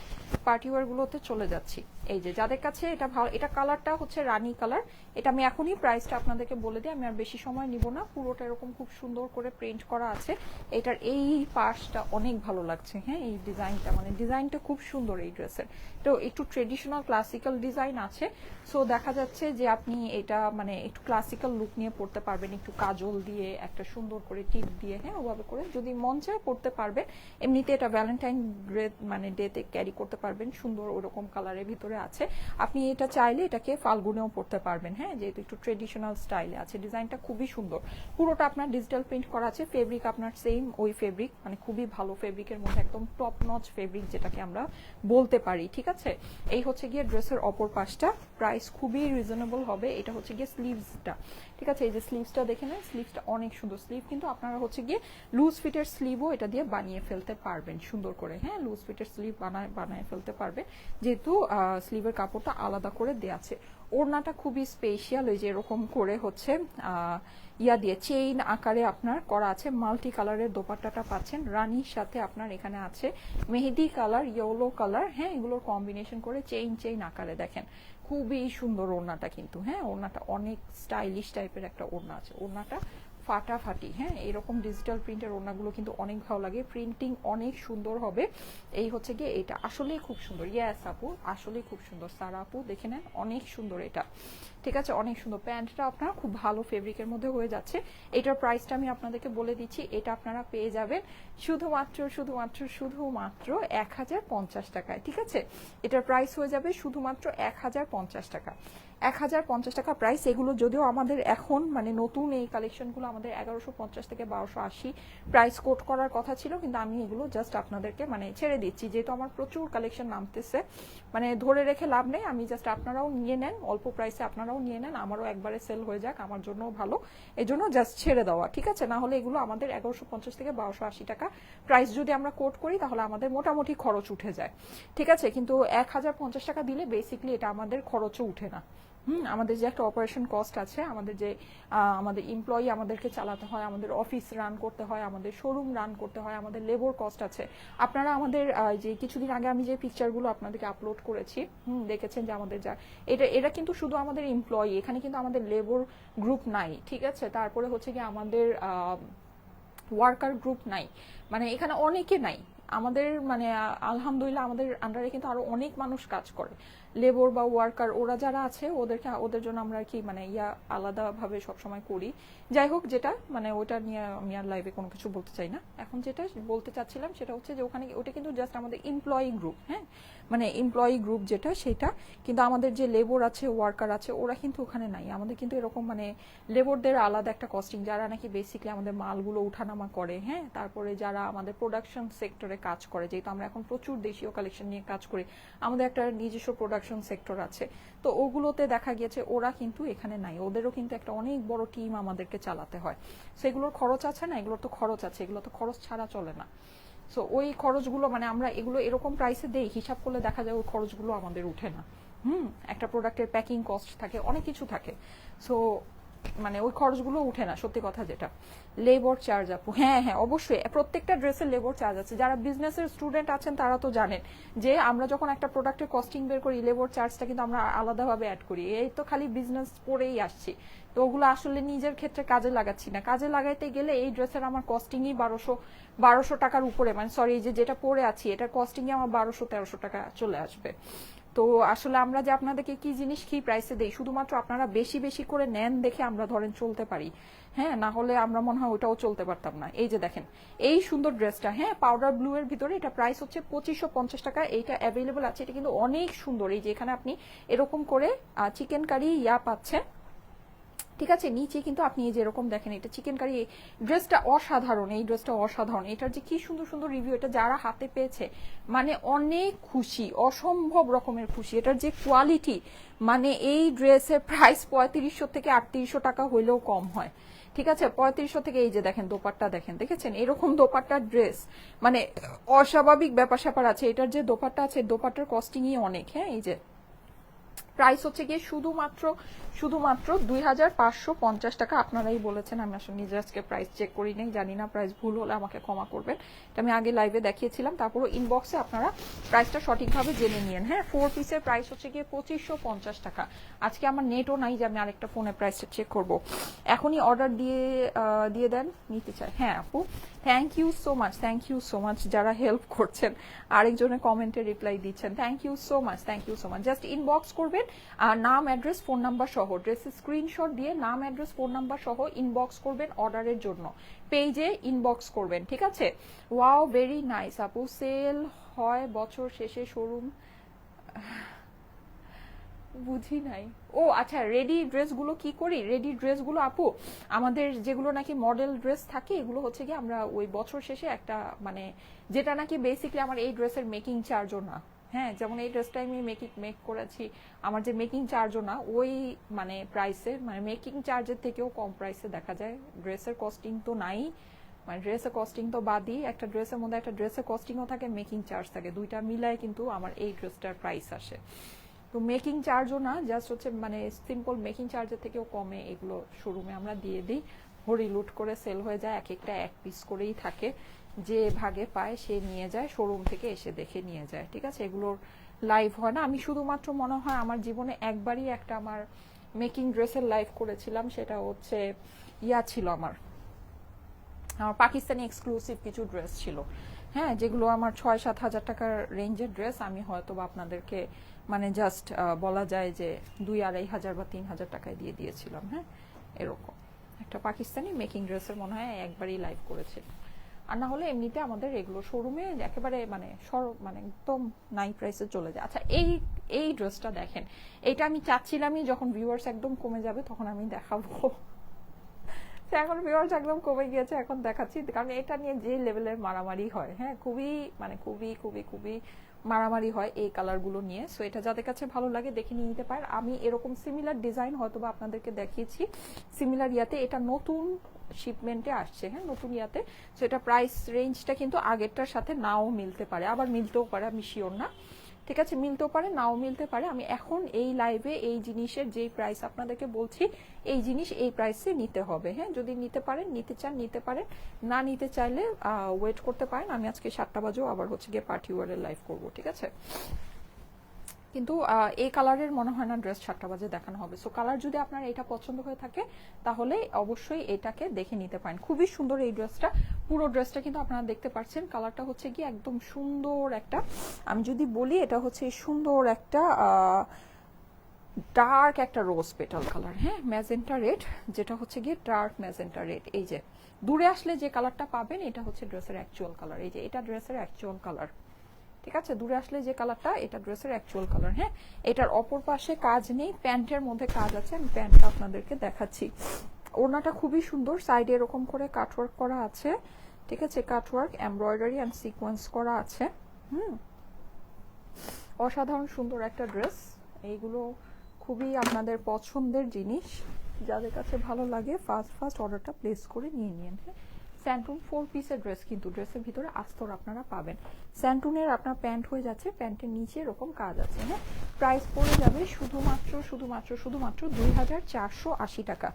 পার্টি ওয়্যার গুলোতে চলে যাচ্ছি। এই যে যাদের কাছে এটা ভালো, এটা কালারটা হচ্ছে রানী কালার, এটা আমি এখনই প্রাইসটা আপনাদেরকে বলে দিই, আমি আর বেশি সময় নিব না। পুরোটা এরকম খুব সুন্দর করে প্রিন্ট করা আছে, এটার এই পাশটা অনেক ভালো লাগছে, হ্যাঁ এই ডিজাইনটা মানে ডিজাইনটা খুব সুন্দর এই ড্রেসের। তো একটু ট্রেডিশনাল ক্লাসিক্যাল ডিজাইন আছে, সো দেখা যাচ্ছে যে আপনি এটা মানে একটু ক্লাসিক্যাল লুক নিয়ে পড়তে পারবেন, একটু কাজল দিয়ে একটা সুন্দর করে টিপ দিয়ে, হ্যাঁ ওভাবে করে যদি মন চায় পড়তে পারবে। এমনিতে এটা ভ্যালেন্টাইন ডে মানে ডেতে ক্যারি করতে পারবেন, সুন্দর ওরকম কালারের ভিতরে আছে। আপনি এটা চাইলে এটাকে ফাল্গুনেও পড়তে পারবেন, হ্যাঁ যেহেতু একটু ট্রেডিশনাল স্টাইলে আছে। ডিজাইনটা খুবই সুন্দর, পুরোটা আপনার ডিজিটাল প্রিন্ট করা আছে, ফেব্রিক আপনার সেম ওই ফেব্রিক, মানে খুবই ভালো ফেব্রিকের মধ্যে একদম টপ নচ ফেব্রিক যেটাকে আমরা বলতে পারি, ঠিক আছে। এই হচ্ছে গিয়ে ড্রেসের অপর পাশটা, প্রাইস খুবই রিজনেবল হবে। এটা হচ্ছে গিয়ে স্লিভসটা, ঠিক আছে এই যে স্লিভসটা দেখে নেন, স্লিভসটা অনেক সুন্দর স্লিভ, কিন্তু আপনারা হচ্ছে গিয়ে লুজ ফিটের স্লিভও এটা দিয়ে বানিয়ে ফেলতে পারবেন সুন্দর করে, হ্যাঁ লুজ ফিটের স্লিভ বানায় ফেলতে পারবে, যেহেতু স্লিভের কাপড়টা আলাদা করে দেয়া আছে। ওড়নাটা খুবই স্পেশাল, ওই যে এরকম করে হচ্ছে ইয়া দিয়ে চেইন আকারে আপনার করা আছে, মাল্টি কালারের দোপাট্টাটা পাচ্ছেন, রানীর সাথে আপনার এখানে আছে মেহেদি কালার, ইয়েলো কালার, হ্যাঁ এগুলোর কম্বিনেশন করে চেইন আকারে দেখেন, খুবই সুন্দর ওড়নাটা কিন্তু, হ্যাঁ ওড়নাটা অনেক স্টাইলিশ টাইপের একটা ওড়না আছে, ওড়নাটা ফাটাফাটি, হ্যাঁ এরকম ডিজিটাল প্রিন্টের ওড়নাগুলো কিন্তু অনেক ভালো লাগে, প্রিন্টিং অনেক সুন্দর হবে। এই হচ্ছে গিয়ে এটা আসলেই খুব সুন্দর, ইয়াস আপু আসলেই খুব সুন্দর, সারা আপু দেখে নেন অনেক সুন্দর এটা, ঠিক আছে অনেক সুন্দর। প্যান্টটা আপনার খুব ভালো ফেব্রিকের মধ্যে হয়ে যাচ্ছে। এটার প্রাইসটা আমি আপনাদেরকে বলে দিচ্ছি, এটা আপনারা পেয়ে যাবেন শুধুমাত্র 1,050 টাকায়, ঠিক আছে এটার প্রাইস হয়ে যাবে শুধুমাত্র 1,050 টাকা, 1,050 টাকা প্রাইস। এগুলো যদিও আমাদের এখন মানে নতুন এই কালেকশনগুলো আমাদের 1,150 থেকে 1,280 প্রাইস কোট করার কথা ছিল, কিন্তু আমি এগুলো জাস্ট আপনাদেরকে মানে ছেড়ে দিচ্ছি, যেহেতু আমার প্রচুর কালেকশন নামতেছে, মানে ধরে রেখে লাভ নেই, আমি জাস্ট আপনারাও নিয়ে নেন অল্প প্রাইসে, আপনারাও নিয়ে নেন, আমারও একবারে সেল হয়ে যাক, আমার জন্যও ভালো, এই জন্য জাস্ট ছেড়ে দেওয়া, ঠিক আছে। না হলে এগুলো আমাদের 1,150 থেকে 1,280 টাকা প্রাইস যদি আমরা কোট করি তাহলে আমাদের মোটামুটি খরচ উঠে যায়, ঠিক আছে। কিন্তু 1,050 টাকা দিলে বেসিকলি এটা আমাদের খরচও উঠে না। আমাদের যে একটা অপারেশন কস্ট আছে, আমাদের যে আমাদের এমপ্লয়ি আমাদেরকে চালাতে হয়, আমাদের অফিস রান করতে হয়, আমাদের শোরুম রান করতে হয়, আমাদের লেবার কস্ট আছে। আপনারা আমাদের যে কিছুদিন আগে আমি যে পিকচারগুলো আপনাদেরকে আপলোড করেছি দেখেছেন যে আমাদের যা এটা কিন্তু শুধু আমাদের এমপ্লয়ি, এখানে কিন্তু আমাদের লেবার গ্রুপ নাই, ঠিক আছে। তারপরে হচ্ছে কি আমাদের ওয়ার্কার গ্রুপ নাই, মানে এখানে অনেকে নাই আমাদের, মানে আলহামদুলিল্লাহ আমাদের আন্ডারে কিন্তু আরো অনেক মানুষ কাজ করে, লেবার বা ওয়ার্কার ওরা যারা আছে ওদের জন্য আমরা কি মানে আলাদাভাবে সবসময় করি। যাই হোক, যেটা মানে ওটা নিয়ে আমি আর লাইভে কোনো কিছু বলতে চাই না। এখন যেটা বলতে চাচ্ছিলাম সেটা হচ্ছে যে ওটা কিন্তু জাস্ট আমাদের এমপ্লয়ি গ্রুপ, হ্যাঁ মানে এমপ্লয়ি গ্রুপ যেটা সেটা, কিন্তু আমাদের যে লেবার আছে ওয়ার্কার আছে ওরা কিন্তু ওখানে নাই। আমাদের কিন্তু এরকম মানে লেবারদের আলাদা একটা কস্টিং, যারা নাকি বেসিক্যালি আমাদের মালগুলো উঠানামা করে, হ্যাঁ তারপরে যারা আমাদের প্রোডাকশন সেক্টরে কাজ করে, যেহেতু আমরা এখন প্রচুর দেশীয় কালেকশন নিয়ে কাজ করি, আমাদের একটা নিজস্ব প্রোডাকশন সেক্টর আছে, তো ওগুলোতে দেখা গিয়েছে ওরা কিন্তু এখানে নাই, ওদেরও কিন্তু একটা অনেক বড় টিম আমাদেরকে চালাতে হয়, সেগুলোর খরচ আছে না, এগুলোর তো খরচ আছে, এগুলো তো খরচ ছাড়া চলে না। সো ওই খরচগুলো মানে আমরা এগুলো এরকম প্রাইসে দেই, হিসাব করলে দেখা যায় ওই খরচগুলো আমাদের উঠে না, একটা প্রোডাক্টের প্যাকিং কস্ট থাকে, অনেক কিছু থাকে। সো মানে ওই খরচগুলো উঠে না, সত্যি কথা যেটা। লেবার চার্জ আপু, হ্যাঁ হ্যাঁ অবশ্যই প্রত্যেকটা ড্রেসের লেবার চার্জ আছে। যারা বিজনেসের স্টুডেন্ট আছেন তারা তো জানেন যে আমরা যখন একটা প্রোডাক্টের কস্টিং বের করি, লেবার চার্জটা কিন্তু আমরা আলাদাভাবে অ্যাড করি। এই তো খালি বিজনেস করেই আসছি, তো ওগুলো আসলে নিজের ক্ষেত্রে কাজে লাগাচ্ছি না। কাজে লাগাইতে গেলে এই ড্রেসের আমার কস্টিংই 1200 টাকার উপরে, মানে সরি যেটা পরে আছি এটা কস্টিংই আমার 1200-1300 টাকা চলে আসবে। তো আসলে আমরা যে আপনাদেরকে কি জিনিস কি প্রাইসে দেই, শুধুমাত্র আপনারা বেশি বেশি করে নেন দেখে আমরা ধরেন চলতে পারি, হ্যাঁ, না হলে আমরা মনে হয় ওটাও চলতে পারতাম না। এই যে দেখেন এই সুন্দর ড্রেসটা, হ্যাঁ পাউডার ব্লু এর ভিতরে, এটা প্রাইস হচ্ছে 2550 টাকা। এইটা অ্যাভেলেবল আছে, এটা কিন্তু অনেক সুন্দর। এই যে এখানে আপনি এরকম করে চিকেন কারি পাচ্ছেন, ঠিক আছে, নিচে কিন্তু আপনি এই যে এরকম দেখেন এটা চিকেন কারি। ড্রেসটা অসাধারণ, এই ড্রেসটা অসাধারণ। এটার যে কি সুন্দর সুন্দর রিভিউ, এটা যারা হাতে পেয়েছে মানে অনেক খুশি, অসম্ভব রকমের খুশি। এটার যে কোয়ালিটি, মানে এই ড্রেসের প্রাইস 3500 থেকে 3800 টাকা হইলেও কম হয়, ঠিক আছে, 3500 থেকে। এই যে দেখেন দোপাট্টা দেখেন, দেখেছেন এরকম দোপাট্টার ড্রেস, মানে অস্বাভাবিক ব্যাপার স্যাপার আছে। এটার যে দোপাট্টা আছে, দোপাট্টার কস্টিংই অনেক। হ্যাঁ, এই যে প্রাইস হচ্ছে গিয়ে শুধুমাত্র 2550 টাকা। আপনারাই বলেছেন, আমি আসলে নিজে আজকে প্রাইস চেক করি নাই, জানি না, প্রাইস ভুল হলে আমাকে ক্ষমা করবেন। এটা আমি আগে লাইভে দেখিয়েছিলাম, তারপরও ইনবক্সে আপনারা প্রাইসটা সঠিকভাবে জেনে নিয়েন। হ্যাঁ, 4 পিসের প্রাইস হচ্ছে গিয়ে 2550 টাকা। আজকে আমার নেটও নাই যে আমি আরেকটা ফোনে প্রাইসটা চেক করব। এখনই অর্ডার দিয়ে দেন, নিতে চাই। হ্যাঁ আপু, thank you so much, thank you so much যারা হেল্প করছেন, আরেকজনের কমেন্টে রিপ্লাই দিচ্ছেন, thank you so much, thank you so much. Just inbox করবেন নাম, অ্যাড্রেস, ফোন নাম্বার সহ, ড্রেসের স্ক্রিনশট দিয়ে নাম, অ্যাড্রেস, ফোন নাম্বার সহ ইনবক্স করবেন অর্ডারের জন্য, পেজে ইনবক্স করবেন, ঠিক আছে। ওয়াও ভেরি নাইস আপু, সেল হয় বছর শেষে শোরুম, বুঝি নাই। ও আচ্ছা, রেডি ড্রেসগুলো কি করি? রেডি ড্রেসগুলো আপু আমাদের যেগুলো নাকি মডেল ড্রেস থাকে, এগুলো হচ্ছে কি আমরা ওই বছর শেষে একটা মানে যেটা নাকি বেসিকলি আমার এই ড্রেসের মেকিং চার্জও না, হ্যাঁ, যেমন এই ড্রেসটা আমি মেক করেছি, আমার যে মেকিং চার্জও না ওই মানে প্রাইসে, মানে মেকিং চার্জের থেকেও কম প্রাইসে দেখা যায়। ড্রেসের কস্টিং তো নাই, মানে ড্রেসের কস্টিং তো বাদই, একটা ড্রেসের মধ্যে একটা ড্রেসের কস্টিংও থাকে, মেকিং চার্জ থাকে, দুইটা মিলায় কিন্তু আমার এই ড্রেসটার প্রাইস আসে। তো মেকিং চার্জও না, জাস্ট হচ্ছে মানে সিম্পল মেকিং চার্জের থেকেও কমে এগুলো শোরুমে আমরা দিয়ে দিই। হরি লুট করে সেল হয়ে যায়, এক একটা এক পিস করেই থাকে, যে ভাগে পায় সে নিয়ে যায়, শোরুম থেকে এসে দেখে নিয়ে যায়, ঠিক আছে। এগুলোর লাইভ হয় না। আমি শুধুমাত্র মনে হয় আমার জীবনে একবারই একটা আমার মেকিং ড্রেসের লাইভ করেছিলাম, সেটা হচ্ছে ছিল আমার পাকিস্তানি এক্সক্লুসিভ কিছু ড্রেস ছিল, হ্যাঁ, যেগুলো আমার 6-7 হাজার টাকার রেঞ্জের ড্রেস। আমি হয়তো বা আপনাদেরকে মানে জাস্ট বলা যায় যে 2-2.5 হাজার বা 3 হাজার টাকায় দিয়ে দিয়েছিলাম, হ্যাঁ, এরকম একটা পাকিস্তানি মেকিং ড্রেসের মনে হয় একবারই লাইভ করেছিল। আর না হলে এমনিতে আমাদের এগুলো শোরুমে একেবারে মানে মানে একদম নাই প্রাইসে চলে যায়। আচ্ছা, এই ড্রেসটা দেখেন, এটা আমি চাচ্ছিলামই যখন ভিউয়ার্স একদম কমে যাবে তখন আমি দেখাবো। এখন ভিউয়ার্স একদম কমে গিয়েছে, এখন দেখাচ্ছি, কারণ এটা নিয়ে যে লেভেলের মারামারি হয়, হ্যাঁ, খুবই মানে খুবই খুবই খুবই মারামারি হয় এই কালারগুলো নিয়ে। সো এটা যাদের কাছে ভালো লাগে দেখে নিয়ে নিতে পারেন। আমি এরকম সিমিলার ডিজাইন হয়তো বা আপনাদেরকে দেখিয়েছি সিমিলার ইয়াতে, এটা নতুন শিপমেন্টে আসছে, হ্যাঁ, নতুন ইয়াতে। সো এটা প্রাইস রেঞ্জটা কিন্তু আগেরটার সাথে নাও মিলতে পারে, আবার মিলতেও পারে, আমি শিওর না, ঠিক আছে, মিলতেও পারে নাও মিলতে পারে। আমি এখন এই লাইভে এই জিনিসের যেই প্রাইস আপনাদেরকে বলছি, এই জিনিস এই প্রাইসে নিতে হবে, হ্যাঁ, যদি নিতে পারেন, নিতে চান নিতে পারেন, না নিতে চাইলে ওয়েট করতে পারেন। আমি আজকে 7টা বাজেও আবার হচ্ছে গিয়ে পার্টি ওয়ারের লাইভ করবো, ঠিক আছে। কিন্তু এই কালারের মনে হয় না ড্রেস 7টা বাজে দেখানো হবে। সো কালার যদি আপনার এটা পছন্দ হয়ে থাকে তাহলে অবশ্যই এটাকে দেখে নিতে পারেন। খুবই সুন্দর এই ড্রেসটা, পুরো ড্রেসটা কিন্তু আপনারা দেখতে পাচ্ছেন। কালারটা হচ্ছে কি একদম সুন্দর একটা, আমি যদি বলি এটা হচ্ছে সুন্দর একটা ডার্ক একটা রোজ পেটাল কালার, হ্যাঁ, ম্যাজেন্টা রেড, যেটা হচ্ছে গিয়ে ডার্ক ম্যাজেন্টা রেড। এই যে দূরে আসলে যে কালারটা পাবেন এটা হচ্ছে ড্রেসের অ্যাকচুয়াল কালার, এই যে এটা ড্রেসের অ্যাকচুয়াল কালার, ঠিক আছে। দূরে আসলে যে কালারটা, এটা ড্রেসের অ্যাকচুয়াল কালার, হ্যাঁ। এটার অপর পাশে কাজ নেই, প্যান্টের মধ্যে কাজ আছে, আমি প্যান্টটা আপনাদেরকে দেখাচ্ছি। ওড়নাটা খুবই সুন্দর, সাইডে এরকম করে কাটওয়ার্ক করা আছে, ঠিক আছে, কাটওয়ার্ক, এমব্রয়ডারি অ্যান্ড সিকোয়েন্স করা আছে, অসাধারণ সুন্দর একটা ড্রেস। এইগুলো খুবই আপনাদের পছন্দের জিনিস, যাদের কাছে ভালো লাগে ফার্স্ট অর্ডারটা প্লেস করে নিয়ে নিন, হ্যাঁ। স্যান্টুন 4 পিসের ড্রেস, কিন্তু ড্রেসের ভিতরে আস্তর আপনারা পাবেন। স্যান্টুনের আপনার প্যান্ট হয়ে যাচ্ছে, প্যান্টের নিচে এরকম কাজ আছে। হ্যাঁ, প্রাইস পড়ে যাবে শুধুমাত্র 2480 টাকা।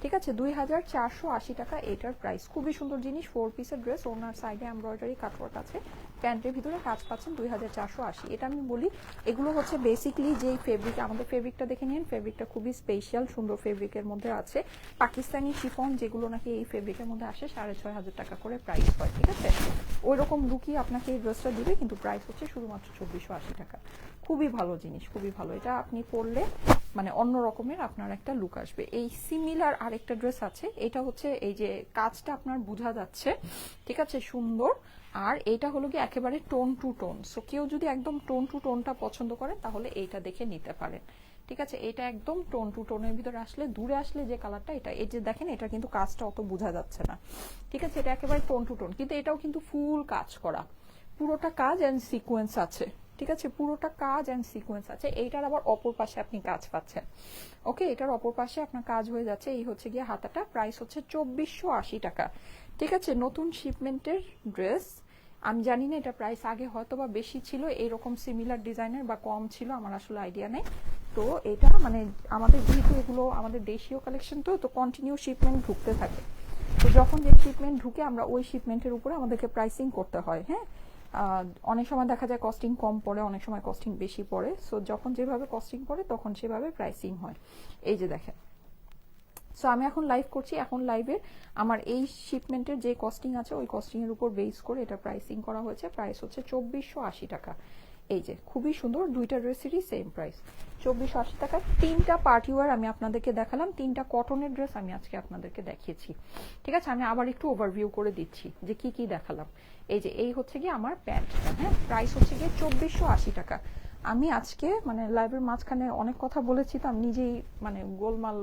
ঠিক আছে, 2480 টাকা এটার প্রাইস। খুবই সুন্দর জিনিস, 4 পিসের ড্রেস, ওনার সাইডে এমব্রয়ডারি কাটওয়ার্ক আছে, প্যান্টের ভিতরে কাজ পাচ্ছেন 2480। এটা আমি বলি এগুলো হচ্ছে বেসিকলি যেই ফেব্রিক, আমাদের ফেব্রিকটা দেখে নিন, ফেব্রিকটা খুবই স্পেশাল সুন্দর ফেব্রিকের মধ্যে আছে। পাকিস্তানি শিফন যেগুলো নাকি এই ফেব্রিকের মধ্যে আসে 6500 টাকা করে প্রাইস হয়। ঠিক আছে, ওই রকম লুকই আপনাকে এই ড্রেসটা দিবে, কিন্তু প্রাইস হচ্ছে শুধুমাত্র 2480 টাকা। খুবই ভালো জিনিস, খুবই ভালো। এটা আপনি পরলে মানে অন্য রকমের আপনার একটা লুক আসবে। এই সিমিলার আরেকটা ড্রেস আছে, এটা হচ্ছে এই যে কাজটা আপনার বোঝা যাচ্ছে, ঠিক আছে, সুন্দর। আর এটা হলো কি একেবারে টোন টু টোন। সো কেউ যদি একদম টোন টু টোনটা পছন্দ করেন তাহলে এইটা দেখে নিতে পারেন। ঠিক আছে, এটা একদম টোন টু টোনের ভিতরে আসলে, দূরে আসলে যে কালারটা, এটা এই যে দেখেন, এটা কিন্তু কাজটা অত বোঝা যাচ্ছে না। ঠিক আছে, এটা একেবারে টোন টু টোন, কিন্তু এটাও কিন্তু ফুল কাজ করা, পুরোটা কাজ অ্যান্ড সিকোয়েন্স আছে। ঠিক আছে, পুরোটা কাজ অ্যান্ড সিকোয়েন্স আছে। এইটার আবার অপর পাশে আপনি কাজ পাচ্ছেন। ওকে, এটার অপর পাশে আপনার কাজ হয়ে যাচ্ছে। এই হচ্ছে গিয়ে হাতাটা, প্রাইস হচ্ছে 2480 টাকা। ঠিক আছে, নতুন শিপমেন্টের ড্রেস। আমি জানি না এটা প্রাইস আগে হয়তো বা বেশি ছিল এরকম সিমিলার ডিজাইনের, বা কম ছিল, আমার আসলে আইডিয়া নেই। তো এটা মানে আমাদের যেহেতু এগুলো আমাদের দেশীয় কালেকশন, তো কন্টিনিউ শিপমেন্ট ঢুকতে থাকে। তো যখন যে শিপমেন্ট ঢুকে আমরা ওই শিপমেন্টের উপরে আমাদেরকে প্রাইসিং করতে হয়। হ্যাঁ, অনেক সময় দেখা যায় কস্টিং কম পড়ে, অনেক সময় কস্টিং বেশি পড়ে। সো যখন যেভাবে কস্টিং পড়ে তখন সেভাবে প্রাইসিং হয়। এই যে দেখেন, সো আমি এখন লাইভ করছি, এখন লাইভে আমার এই শিপমেন্টের যে কস্টিং আছে ওই কস্টিং এর উপর বেস করে এটা প্রাইসিং করা হয়েছে। প্রাইস হচ্ছে 2480 টাকা। এই যে খুবই সুন্দর, দুইটা ড্রেসেরই সেম প্রাইস 2480 টাকা। তিনটা পার্টি ওয়্যার আমি আপনাদেরকে দেখালাম, তিনটা কটনের ড্রেস আমি আজকে আপনাদেরকে দেখিয়েছি। ঠিক আছে, আমি আবার একটু ওভারভিউ করে দিচ্ছি যে কি কি দেখালাম। এই যে এই হচ্ছে গিয়ে আমার প্যান্টটা, হ্যাঁ, প্রাইস হচ্ছে গিয়ে 2480 টাকা। আমি আজকে মানে লাইভের মাঝখানে অনেক কথা বলেছি, তো আমি নিজেই মানে গোলমাল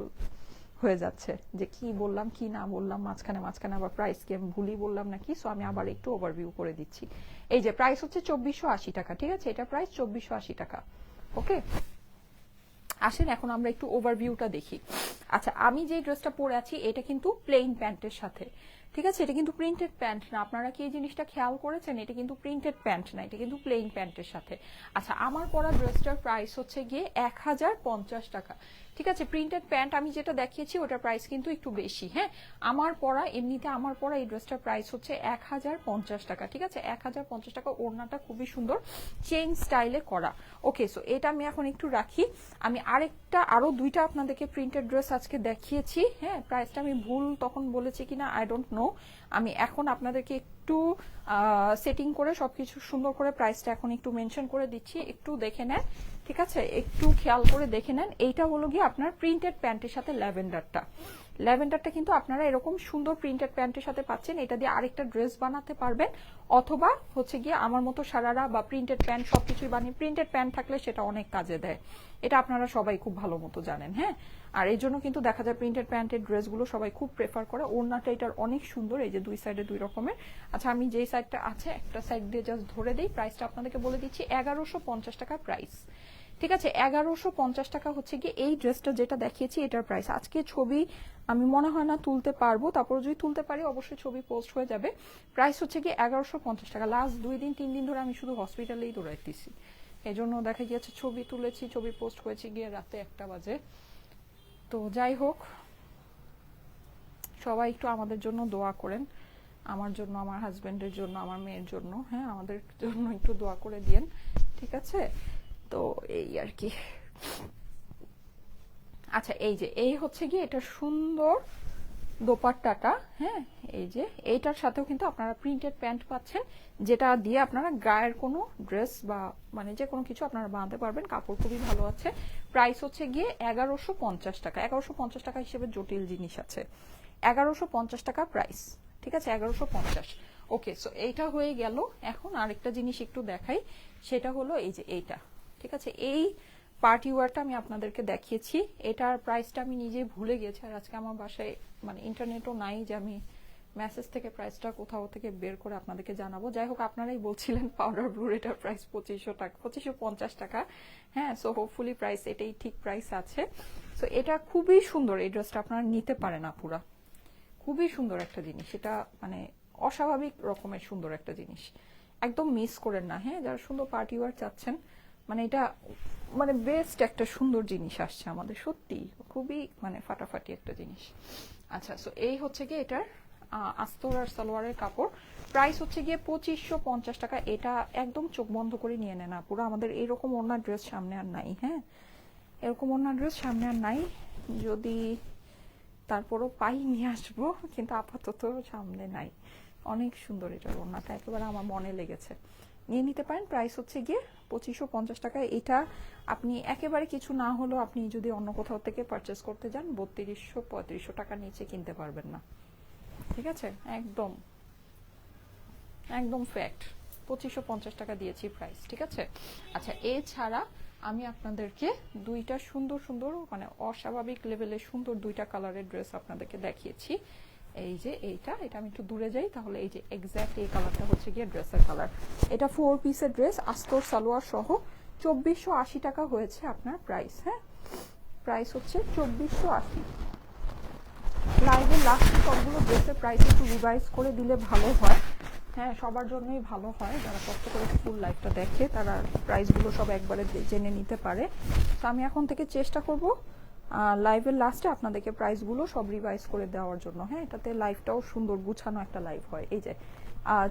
হয়ে যাচ্ছে যে কি বললাম কি না বললাম, মাঝখানে মাঝখানে আবার প্রাইস কি আমি ভুলই বললাম নাকি। সো আমি আবার একটু ওভারভিউ করে দিচ্ছি। এই যে প্রাইস হচ্ছে 2480 টাকা। ঠিক আছে, এটা প্রাইস 2480 টাকা। ওকে, আসেন এখন আমরা একটু ওভারভিউটা দেখি। আচ্ছা, আমি যে ড্রেসটা পরে আছি এটা কিন্তু প্লেন প্যান্টের সাথে। ঠিক আছে, এটা কিন্তু প্রিন্টেড প্যান্ট না। আপনারা কি এই জিনিসটা খেয়াল করেছেন? এটা কিন্তু প্রিন্টেড প্যান্ট না, এটা কিন্তু প্লেন প্যান্টের সাথে। আচ্ছা, আমার পরা ড্রেসটার প্রাইস হচ্ছে গিয়ে 1050 টাকা। ঠিক আছে, প্রিন্টেড প্যান্ট আমি যেটা দেখিয়েছি ওটার প্রাইস কিন্তু একটু বেশি। হ্যাঁ, আমার পরা এমনিতে আমার পরা এই ড্রেসটার প্রাইস হচ্ছে 1050 টাকা। ঠিক আছে, 1050 টাকা। ওড়নাটা খুবই সুন্দর চেইন স্টাইলে করা। ওকে, সো এটা আমি এখন একটু রাখি। আমি আরো দুইটা আপনাদেরকে প্রিন্টেড ড্রেস আজকে দেখিয়েছি। হ্যাঁ, প্রাইসটা আমি ভুল তখন বলেছি কিনা আই ডোন্ট নো। আমি এখন আপনাদেরকে একটু সেটিং করে সবকিছু সুন্দর করে প্রাইসটা এখন একটু মেনশন করে দিচ্ছি, একটু দেখে নেন। ঠিক আছে, একটু খেয়াল করে দেখে নেন। এইটা হলো গিয়ে আপনার প্রিন্টেড প্যান্টের সাথে ল্যাভেন্ডারটা কিন্তু আপনারা এরকম সুন্দর প্রিন্টেড প্যান্টের সাথে পাচ্ছেন। এটা দিয়ে আরেকটা ড্রেস বানাতে পারবেন, অথবা হচ্ছে গিয়ে আমার মতো সারারা বা প্রিন্টেড প্যান্ট সবকিছুই বানিয়ে, প্রিন্টেড প্যান্ট থাকলে সেটা অনেক কাজে দেয়, এটা আপনারা সবাই খুব ভালো মতো জানেন। হ্যাঁ, আর এই জন্য কিন্তু দেখা যায় প্রিন্টেড প্যান্টের ড্রেসগুলো সবাই খুব প্রেফার করে। ওড়নাটা এটার অনেক সুন্দর, এই যে দুই সাইডে দুই রকমের। আচ্ছা, আমি যেই সাইডটা আছে একটা সাইড দিয়ে জাস্ট ধরে দিই, প্রাইসটা আপনাদেরকে বলে দিচ্ছি। 1150 টাকা প্রাইস। ঠিক আছে, 1150 টাকা হচ্ছে গিয়ে এই ড্রেসটা যেটা দেখিয়েছি এটার প্রাইস। আজকে ছবি আমি মনে হয় না তুলতে পারবো, তারপর যদি তুলতে পারি অবশ্যই ছবি পোস্ট হয়ে যাবে। প্রাইস হচ্ছে গিয়ে 1150 টাকা। লাস্ট 2-3 দিন ধরে আমি শুধু হসপিটালেই দৌড়াইতেছি, এই জন্য দেখা গিয়েছে ছবি তুলেছি, ছবি পোস্ট হয়েছে গিয়ে রাতে 1টা বাজে। তো যাই হোক, সবাই একটু আমাদের জন্য দোয়া করেন, আমার জন্য, আমার হাজবেন্ডের জন্য, আমার মেয়ের জন্য। হ্যাঁ, আমাদের জন্য একটু দোয়া করে দিয়েন। ঠিক আছে, তো এই আর কি। আচ্ছা, এই যে এই হচ্ছে গিয়ে এটা সুন্দর দোপাট্টাটা। হ্যাঁ, এই যে এইটার সাথেও কিন্তু আপনারা প্রিন্টেড প্যান্ট পাচ্ছেন, যেটা দিয়ে আপনারা গায়ের কোনো ড্রেস বা মানে যে কোনো কিছু আপনারা বানাতে পারবেন। কাপড় খুবই ভালো আছে। প্রাইস হচ্ছে গিয়ে 1150 টাকা। 1150 টাকা হিসেবে জটিল জিনিস আছে। 1150 টাকা প্রাইস। ঠিক আছে, 1150। ওকে, সো এইটা হয়ে গেল। এখন আরেকটা জিনিস একটু দেখাই, সেটা হলো এই যে এইটা। ঠিক আছে, এই পার্টি ওয়্যারটা আমি আপনাদেরকে দেখিয়েছি, এটার প্রাইসটা আমি নিজে ভুলে গেছি। আর আজকে আমার বাসায় মানে ইন্টারনেটও নাই যে আমি মেসেজ থেকে প্রাইসটা কোথাও থেকে বের করে আপনাদেরকে জানাবো। যাই হোক, আপনারাই বলছিলেন পাউডার ব্লুর এটার প্রাইস 2500 টাকা, 2550 টাকা। হ্যাঁ, সো হোপফুলি প্রাইস এটাই ঠিক প্রাইস আছে। সো এটা খুবই সুন্দর, এই ড্রেসটা আপনারা নিতে পারেন আপুরা, খুবই সুন্দর একটা জিনিস, এটা মানে অস্বাভাবিক রকমের সুন্দর একটা জিনিস, একদম মিস করেন না। হ্যাঁ, যারা সুন্দর পার্টি ওয়্যার চাচ্ছেন, মানে এটা মানে বেস্ট একটা সুন্দর জিনিস আসছে আমাদের, সত্যি খুবই মানে ফাটাফাটি একটা জিনিস। আচ্ছা, সো এই হচ্ছে গিয়ে এটার আস্তর আর সালোয়ারের কাপড়। প্রাইস হচ্ছে গিয়ে 2550 টাকা। এটা একদম চোখ বন্ধ করে নিয়ে নেন পুরো, আমাদের এরকম ওড়না ড্রেস সামনে আর নাই। হ্যাঁ, এরকম ওড়না ড্রেস সামনে আর নাই, যদি তারপরও পাই নিয়ে আসবো, কিন্তু আপাতত সামনে নাই। অনেক সুন্দর এটার ওড়নাটা, একেবারে আমার মনে লেগেছে, নিয়ে নিতে পারেন। প্রাইস হচ্ছে গিয়ে 2550 টাকা। এটা আপনি একেবারে কিছু না হলেও আপনি যদি অন্য কোথাও থেকে পারচেস করতে যান 3200-3500 টাকার নিচে কিনতে পারবেন না। ঠিক আছে, একদম একদম ফ্যাক্ট, 2550 টাকা দিয়েছি প্রাইস। ঠিক আছে, আচ্ছা এছাড়া আমি আপনাদেরকে দুইটা সুন্দর সুন্দর মানে অস্বাভাবিক লেভেলের সুন্দর দুইটা কালারের ড্রেস আপনাদেরকে দেখিয়েছি। এই যে এটা আমি একটু দূরে যাই, তাহলে এই যে এক্স্যাক্ট এই কালারটা হচ্ছে গিয়ে ড্রেসের কালার। এটা 4 পিসের ড্রেস, আস্তর সালোয়ার সহ 2480 টাকা হয়েছে আপনার প্রাইস। হ্যাঁ, প্রাইস হচ্ছে 2480। লাইভের লাস্টে সবগুলো ড্রেসের প্রাইস একটু রিভাইজ করে দিলে ভালো হয়। হ্যাঁ, সবার জন্যই ভালো হয়, যারা কষ্ট করে ফুল লাইভটা দেখে তারা প্রাইসগুলো সব একবারে জেনে নিতে পারে। তো আমি এখন থেকে চেষ্টা করব লাইভের লাস্টে আপনাদেরকে প্রাইসগুলো সব রিভাইজ করে দেওয়ার জন্য। হ্যাঁ, এটাতে লাইভটাও সুন্দর গুছানো একটা লাইভ হয়। এই যে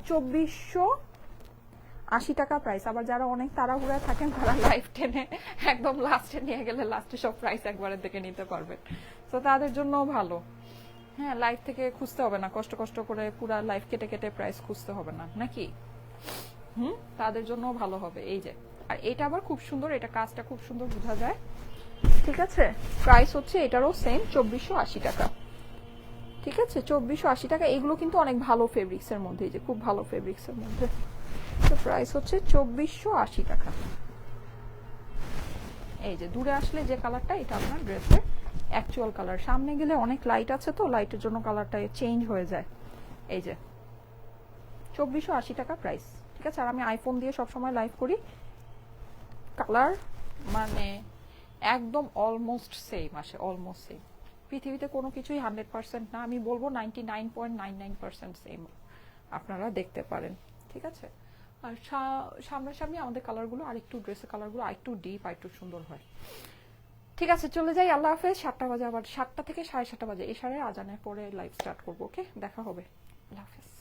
2480 টাকা প্রাইস। আবার যারা অনেক তাড়াহুড়ায় থাকেন তারা লাইভ টেনে একদম লাস্টে নিয়ে গেলে লাস্টে সব প্রাইস একবারে দেখে নিতে পারবেন, তো তাদের জন্যও ভালো। হ্যাঁ, লাইভ থেকে খুঁজতে হবে না, কষ্ট কষ্ট করে পুরা লাইভ কেটে কেটে প্রাইস খুঁজতে হবে না, নাকি? তাদের জন্য ভালো হবে। এই যে, আর এটা আবার খুব সুন্দর, এটা কাজটা খুব সুন্দর বোঝা যায়। ঠিক আছে, প্রাইস হচ্ছে এটারও সেম 2480 টাকা। ঠিক আছে, 2480 টাকা। এগুলো কিন্তু অনেক ভালো ফেব্রিক্স এর মধ্যে, এই যে খুব ভালো ফেব্রিক্স এর মধ্যে। তো প্রাইস হচ্ছে 2480 টাকা। এই যে দূরে আসলে যে কালারটা, এটা আপনার ড্রেসের অ্যাকচুয়াল কালার। সামনে গেলে অনেক লাইট আছে, তো লাইটের জন্য কালারটা চেঞ্জ হয়ে যায়। এই যে 2480 টাকা প্রাইস। ঠিক আছে, আর আমি আইফোন দিয়ে সবসময় লাইভ করি, কালার মানে একদম অলমোস্ট সেম আসে, অলমোস্ট সেম। পৃথিবীতে কোনো কিছুই 100% না, আমি বলবো 99.99% সেম আপনারা দেখতে পারেন। ঠিক আছে, আর সামনাসামনি আমাদের কালারগুলো আরেকটু, ড্রেসের কালারগুলো আরেকটু ডিপ, আরেকটু সুন্দর হয়। ঠিক আছে, চলে যাই। আল্লাহ হাফেজ। 7টা বাজে, আবার 7টা থেকে 7:30 বাজে এশারের আজানের পরে লাইভ স্টার্ট করবো। ওকে, দেখা হবে। আল্লাহ হাফেজ।